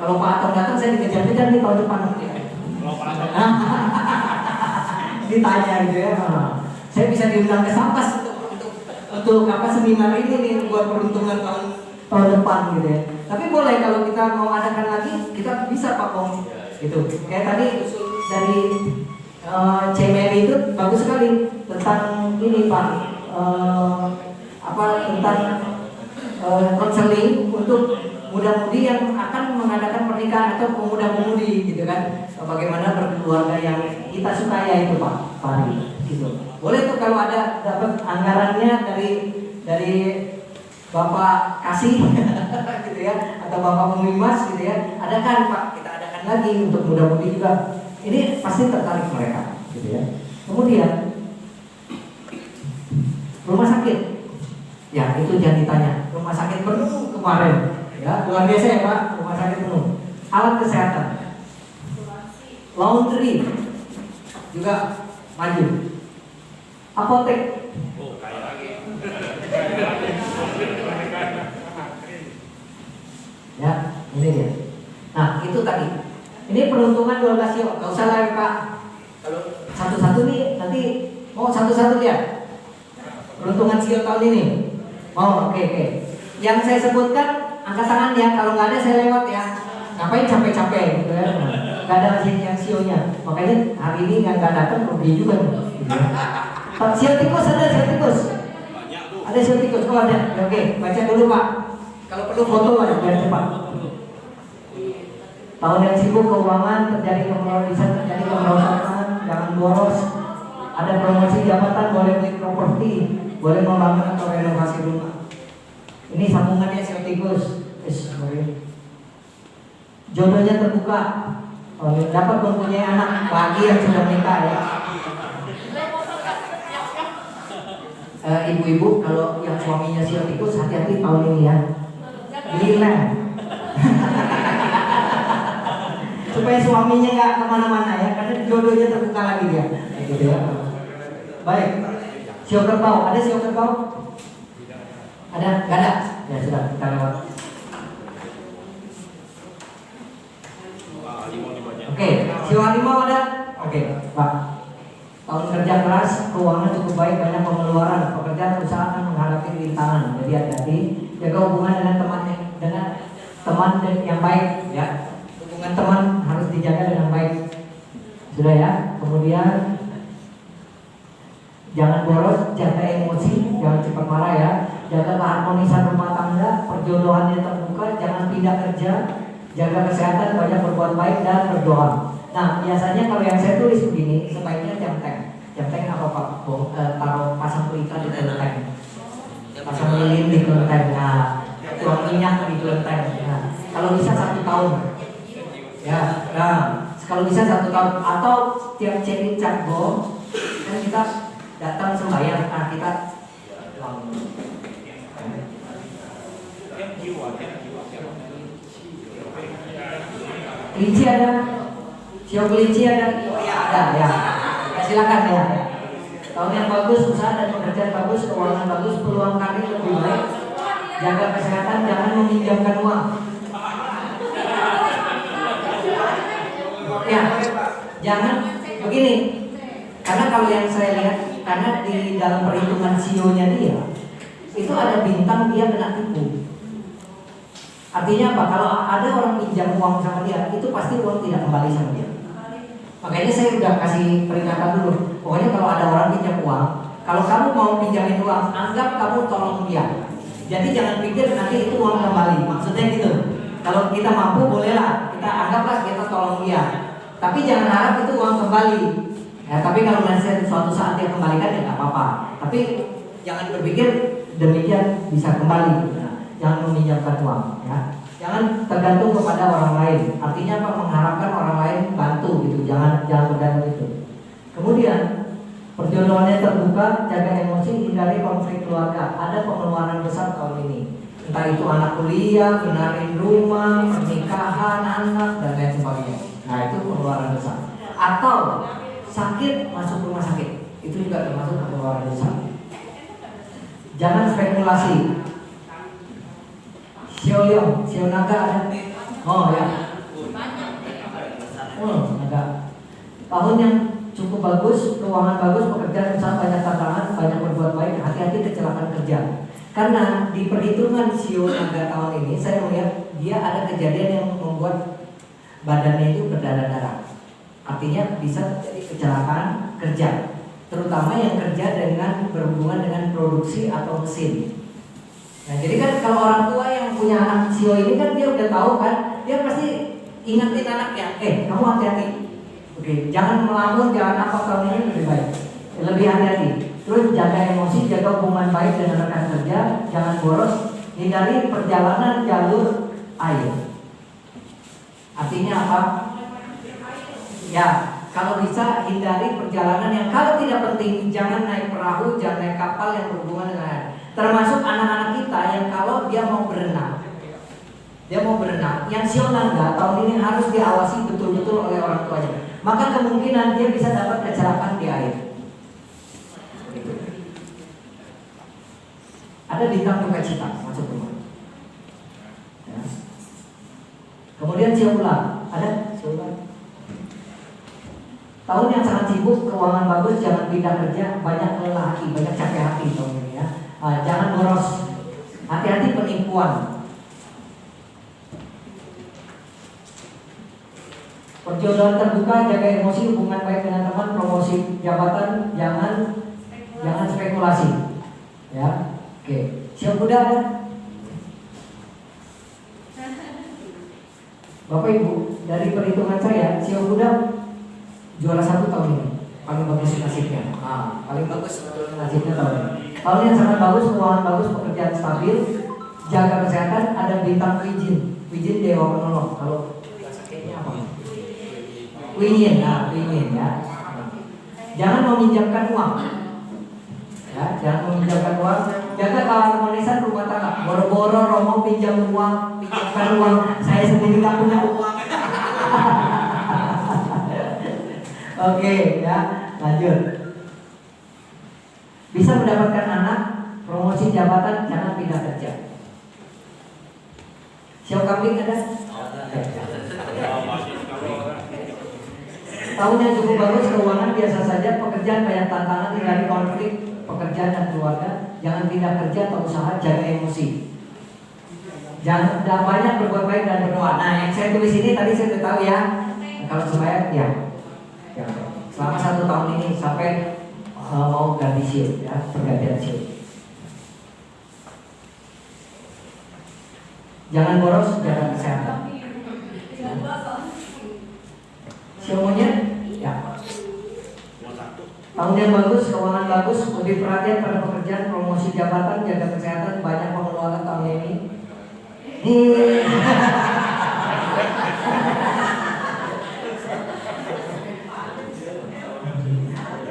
Kalau Pak Atom datang saya dikejar-kejar nih tahun depan. Ditanya gitu ya. Saya bisa diundang ke Sampas untuk apa seminar ini nih buat peruntungan tahun depan gitu ya. Tapi boleh kalau kita mau adakan lagi kita bisa Pak Kong gitu. Kayak tadi dari Cemeri itu bagus sekali tentang ini Pak tentang konseling untuk muda-mudi yang akan mengadakan pernikahan atau pemuda-pemudi gitu kan, bagaimana berkeluarga yang kita suka ya itu Pak Fahri gitu. Boleh tuh kalau ada dapat anggarannya dari Bapak kasih gitu ya, atau Bapak Pemimas gitu ya, adakan Pak, kita adakan lagi untuk muda-mudi juga. Ini pasti tertarik mereka gitu ya. Kemudian rumah sakit, ya itu jangan ditanya, rumah sakit penuh kemarin. Ya, luar biasa ya Pak, rumah sakit penuh. Alat kesehatan, laundry juga maju. Apotek, ya ini dia. Nah itu tadi. Ini peruntungan 12 sio, nggak usah lagi Pak. Kalau satu-satu nih nanti mau satu-satu ya. Peruntungan sio tahun ini. Oh, oke. Yang saya sebutkan angkat tangan ya, kalau nggak ada saya lewat ya. Ngapain capek-capek gitu ya? Nggak ada yang sionya. Makanya hari ini nggak datang rugi juga nih. Gitu ya. Pak, sio tikus ada sio tikus. Ada sio tikus. Oh ada. Ya, oke, baca dulu Pak. Kalau perlu foto aja biar cepat. Tahun yang sibuk keuangan, terjadi kemerosotan, jangan boros. Ada promosi jabatan, boleh beli properti, boleh membangun atau renovasi rumah. Ini sambungannya sio tikus. Jodohnya terbuka. Dapat mempunyai anak bagi yang sudah menikah ya. Ibu-ibu kalau yang suaminya sio tikus hati-hati tahun ini ya. Beli land. Supaya suaminya nggak kemana-mana ya, karena jodohnya terbuka lagi dia. Gitu ya. Baik. Sio kerbau, ada sio kerbau? Ada? Nggak ada? Ya sudah, kita lewat. Oke, sio harimau ada? Oke, Pak. Tahun kerja keras, keuangan cukup baik, banyak pengeluaran, pekerjaan usaha akan menghadapi rintangan. Jadi hati-hati, jaga hubungan dengan teman yang baik ya. Hubungan teman harus dijaga dengan baik. Sudah ya. Kemudian jangan boros, jaga emosi, jangan cepat marah ya. Jaga keharmonisan rumah tangga, perjodohannya terbuka, jangan pindah kerja, jaga kesehatan, banyak berbuat baik dan berdoa. Nah, biasanya kalau yang saya tulis begini, sebaiknya jam tank apa Pak? Taruh pasang pelita di kelenteng, pasang lilin di kelenteng, nah, tuang minyak di kelenteng. Nah, kalau bisa 1 tahun, ya, nah, kalau bisa 1 tahun atau tiap cek go, kan kita datang sembahyang, nah kita kelinci ada, sio kelinci ada, ada ya. Silakan ya. Tahun yang bagus, usaha dan pekerjaan bagus, keuangan bagus, peluang karir lebih baik. Jaga kesehatan, jangan meminjamkan uang. Ya, jangan begini. Karena kalau yang saya lihat, karena di dalam perhitungan sionya dia, itu ada bintang dia kena tipu. Artinya apa? Kalau ada orang pinjam uang sama dia, itu pasti uang tidak kembali sama dia. Makanya saya udah kasih peringatan dulu. Pokoknya kalau ada orang pinjam uang, kalau kamu mau pinjamin uang, anggap kamu tolong dia. Jadi jangan pikir nanti itu uang kembali. Maksudnya gitu. Kalau kita mampu bolehlah, kita anggaplah kita tolong dia. Tapi jangan harap itu uang kembali. Ya, tapi kalau nanti suatu saat dia kembalikan ya nggak apa-apa. Tapi jangan berpikir demikian bisa kembali. Jangan meminjamkan uang. Ya. Jangan tergantung kepada orang lain. Artinya apa? Mengharapkan orang lain bantu gitu. Jangan bergantung itu. Kemudian perjodohannya terbuka, jaga emosi, hindari konflik keluarga. Ada pengeluaran besar tahun ini. Entah itu anak kuliah, benarin rumah, pernikahan anak dan lain sebagainya. Nah itu pengeluaran besar. Atau sakit masuk rumah sakit, itu juga termasuk pengeluaran besar. Jangan spekulasi. Sio liong, sio naga ada. Oh ya. Naga. Tahun yang cukup bagus, keuangan bagus, pekerjaan usaha banyak tantangan, banyak berbuat baik, hati-hati kecelakaan kerja. Karena di perhitungan sio naga tahun ini saya melihat dia ada kejadian yang membuat badannya itu berdarah-darah. Artinya bisa terjadi kecelakaan kerja, terutama yang kerja dengan berhubungan dengan produksi atau mesin. Nah, jadi kan kalau orang tua yang punya anak sio ini kan dia udah tahu kan, dia pasti ingetin anaknya, kamu hati-hati. Oke, jangan melamun, jangan apa tahun ini lebih baik, lebih hati-hati. Terus jaga emosi, jaga hubungan baik dengan rekan kerja, jangan boros, hindari perjalanan jalur air. Artinya apa? Ya, kalau bisa hindari perjalanan yang kalau tidak penting, jangan naik perahu, jangan naik kapal yang berhubungan dengan air. Termasuk anak-anak kita yang kalau dia mau berenang, yang sio naga tahun ini harus diawasi betul-betul oleh orang tuanya. Maka kemungkinan dia bisa dapat kecelakaan di air. Ada bintang duka cita masuk rumah. Ya. Kemudian sio ular, ada sio ular. Tahun yang sangat sibuk, keuangan bagus, jangan pindah kerja, banyak lelah hati, banyak capek hati tahun ini ya. Jangan boros. Hati-hati penipuan. Perjodohan terbuka, jaga emosi, hubungan baik dengan teman, promosi jabatan, jangan spekulasi. Ya, oke. Siap muda ada? Bapak Ibu, dari perhitungan saya, siap muda juara 1 tahun ini, paling bagus nasibnya. Paling bagus nasibnya tahun ini. Tahun yang sangat bagus, keuangan bagus, pekerjaan stabil, jaga kesehatan, ada bintang Wijin Dewa Penolong. Kalau sakitnya apa? Wingin ya. Jangan meminjamkan uang. Ya, jangan meminjamkan uang. Jaga keharmonisan rumah tangga. Boro-boro Romo pinjam uang, pinjamkan uang. Saya sendiri nggak punya uang. Oke, ya, lanjut. Bisa mendapatkan anak, promosi jabatan, jangan pindah kerja. Siap kambing ada? Tahun yang cukup bagus, keuangan biasa saja, pekerjaan banyak tantangan, hindari konflik, pekerjaan dan keluarga, jangan pindah kerja atau usaha, jaga emosi. Jangan banyak berbuat baik dan berdoa. Nah, yang saya tulis ini tadi saya tahu ya. Kalau supaya ya. Selama 1 tahun ini sampai mau ganti shift ya, pergantian shift. Jangan boros, jaga kesehatan. Semuanya ya. Tahun yang bagus, keuangan bagus, lebih perhatian pada pekerjaan, promosi jabatan, jaga kesehatan, banyak pengeluaran tahun ini.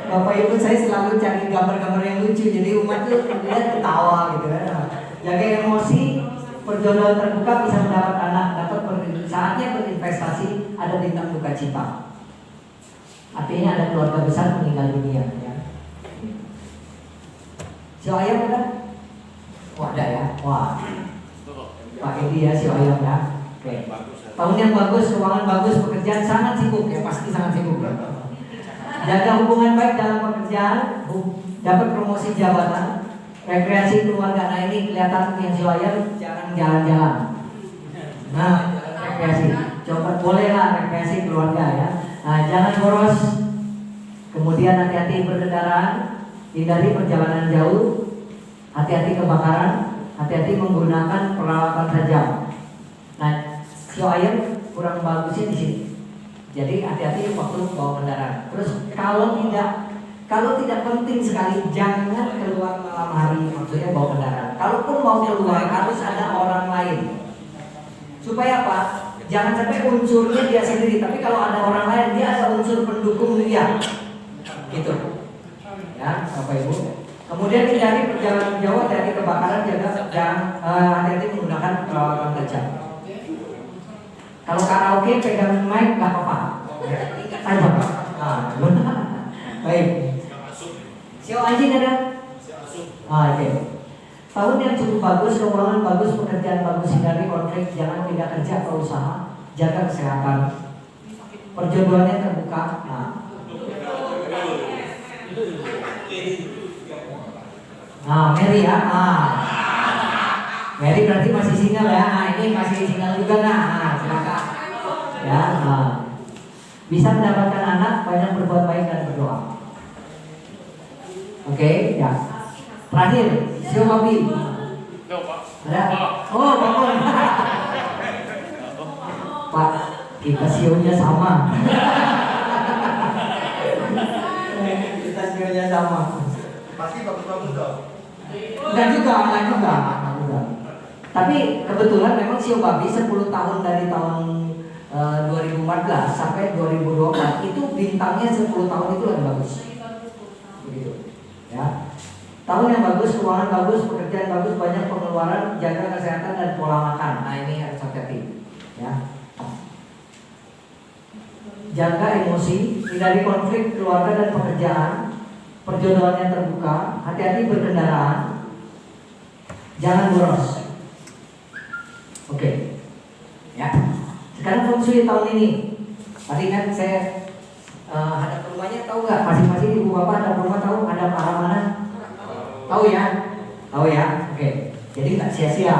Bapak Ibu, saya selalu cari gambar-gambar yang lucu, jadi umat tuh lihat ketawa gitu kan. Jaga emosi, perjodohan terbuka, bisa mendapat anak, saatnya berinvestasi, ada bintang duka cita. Artinya ada keluarga besar meninggal dunia ya. Si ayam ada? Wah, ada ya. Wah. Pak Edi ya, si ayam ya. Oke. Tahun yang bagus, keuangan bagus, pekerjaan sangat sibuk ya, pasti sangat sibuk ya. Jaga hubungan baik dalam pekerjaan, dapat promosi jabatan, rekreasi keluarga. Nah ini kelihatan yang si ayam jarang jalan-jalan. Nah, rekreasi. Coba bolehlah rekreasi keluarga ya. Nah, jangan boros. Kemudian hati-hati berkendaraan, hindari perjalanan jauh, hati-hati kebakaran, hati-hati menggunakan peralatan tajam. Nah, sio ayam kurang bagusnya di sini. Jadi hati-hati waktu bawa kendaraan. Terus kalau tidak penting sekali, jangan keluar malam hari. Maksudnya bawa kendaraan. Kalaupun mau keluar harus ada orang lain. Supaya apa? Jangan sampai unsurnya dia sendiri, tapi kalau ada orang lain dia ada unsur pendukung dia, gitu. Ya, Bapak Ibu. Kemudian hindari perjalanan jauh, dari kebakaran, hati-hati menggunakan peralatan tajam. Kalau karaoke pegang mic nggak apa-apa, tajam. Baik. Sio anjing ada? Oke. Tahun yang cukup bagus, keuangan bagus, pekerjaan bagus, hindari konflik, jangan pindah kerja atau usaha, jaga kesehatan, perjodohannya terbuka. Mary ya, Mary berarti masih single ya. Ini masih single juga silakan. Ya, bisa mendapatkan anak, banyak berbuat baik dan berdoa. Oke, ya. Terakhir, sio babi. Ada? Oh, bangun. Pak, kita sionya sama. Kita sionya sama. Pasti bagus-bagus dong. Enggak juga. Tapi kebetulan memang sio babi 10 tahun dari tahun 2014 sampai 2024 itu bintangnya 10 tahun itu lebih bagus. Begitu. Ya. Tahun yang bagus, keuangan bagus, pekerjaan bagus, banyak pengeluaran, jaga kesehatan dan pola makan. Nah ini harus hati-hati, ya. Jaga emosi, hindari konflik keluarga dan pekerjaan, perjodohannya terbuka, hati-hati berkendaraan, jangan boros. Oke, ya. Sekarang feng shui tahun ini. Tadi kan saya hadap rumahnya, tahu nggak? Masing-masing ibu bapak hadap rumah tahu hadap arah mana? Tahu ya? Oke. Jadi nggak sia-sia.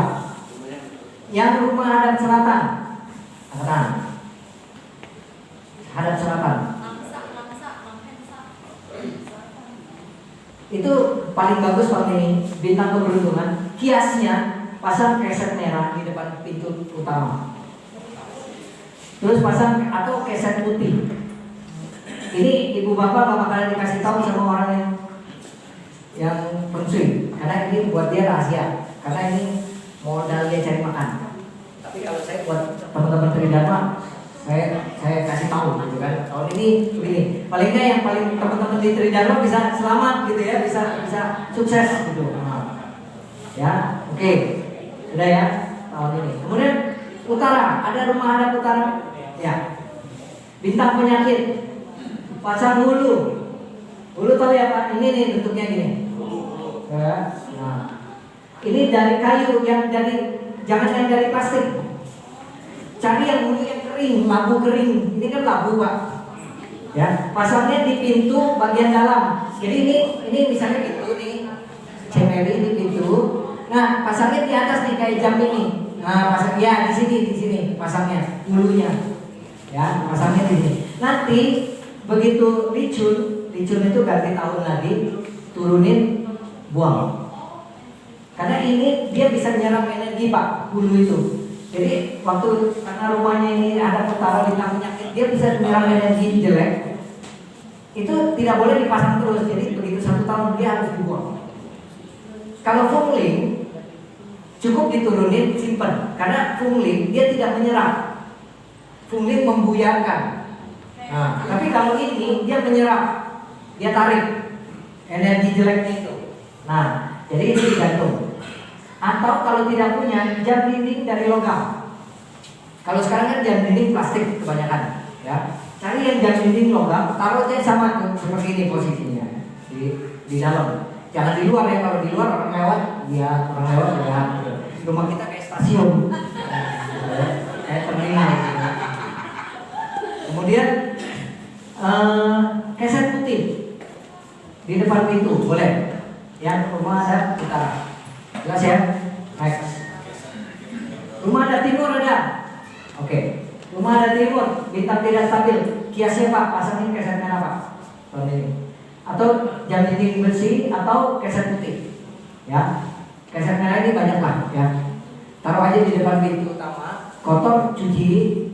Yang rumah hadap selatan, angkat. Hadap selatan. Itu paling bagus Pak ini, bintang keberuntungan. Kiasnya pasang keset merah di depan pintu utama. Terus pasang atau keset putih. Ini ibu bapak kalian dikasih tahu sama orang yang feng shui, karena ini buat dia rahasia, karena ini modal dia cari makan. Tapi kalau saya buat teman-teman Tridharma, saya kasih tahu gitu kan. Tahun ini begini, paling nggak yang paling teman-teman di Tridharma bisa selamat gitu ya, bisa sukses gitu. Ya, oke, sudah ya tahun ini. Kemudian utara, ada rumah hadap utara, ya. Bintang penyakit, pasang hulu. Hulu tahu ya Pak? Ini nih bentuknya gini. Ya, nah, ini dari kayu yang jangan yang dari plastik. Cari yang hulu yang kering, labu kering. Ini kan labu Pak. Ya, pasangnya di pintu bagian dalam. Jadi ini misalnya pintu nih, cemeri ini pintu. Nah, pasangnya di atas nih kayak jam ini. Nah, pasang ya di sini pasangnya hulunya. Ya, pasangnya di sini. Nanti begitu ricun itu ganti tahun lagi, turunin, buang. Karena ini dia bisa menyerap energi Pak, hulu itu. Jadi waktu karena rumahnya ini ada utara bintang penyakit, dia bisa menyerap energi jelek. Itu tidak boleh dipasang terus. Jadi begitu 1 tahun dia harus dibuang. Kalau fungling cukup diturunin, simpen. Karena fungling dia tidak menyerap. Fungling membuyarkan. Nah, tapi kalau ini dia menyerap, dia tarik energi jeleknya itu. Nah, jadi ini digantung. Atau kalau tidak punya, jam dinding dari logam. Kalau sekarang kan jam dinding plastik kebanyakan, ya. Cari yang jam dinding logam, taruh aja sama seperti ini posisinya di dalam. Jangan di luar ya, kalau di luar orang lewat, dia orang lewat ya. Rumah kita kayak stasiun, kayak terminal. Kemudian keset putih di depan pintu boleh. Yang rumah ada utara, jelas ya. Next. Rumah ada timur ada. Oke. Rumah ada timur, bintang tidak stabil. Kiasnya Pak, pasangin keset merah Pak. Tahun ini. Atau jam dinding bersih atau keset putih. Ya. Keset merah ini banyak lah ya. Taruh aja di depan pintu utama. Kotor cuci,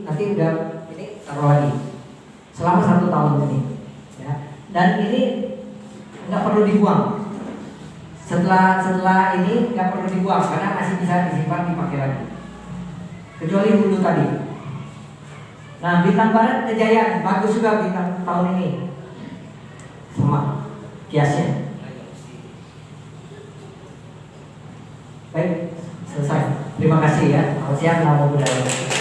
nanti udah ini taruh lagi. Selama 1 tahun ini. Ya. Dan ini nggak perlu dibuang. Setelah ini nggak perlu dibuang karena masih bisa disimpan dipakai lagi. Kecuali hulu tadi. Nah, bintang barat kejayaan, bagus juga bintang tahun ini. Sama kiasnya. Baik, selesai. Terima kasih ya. Selamat siang, namo buddhaya.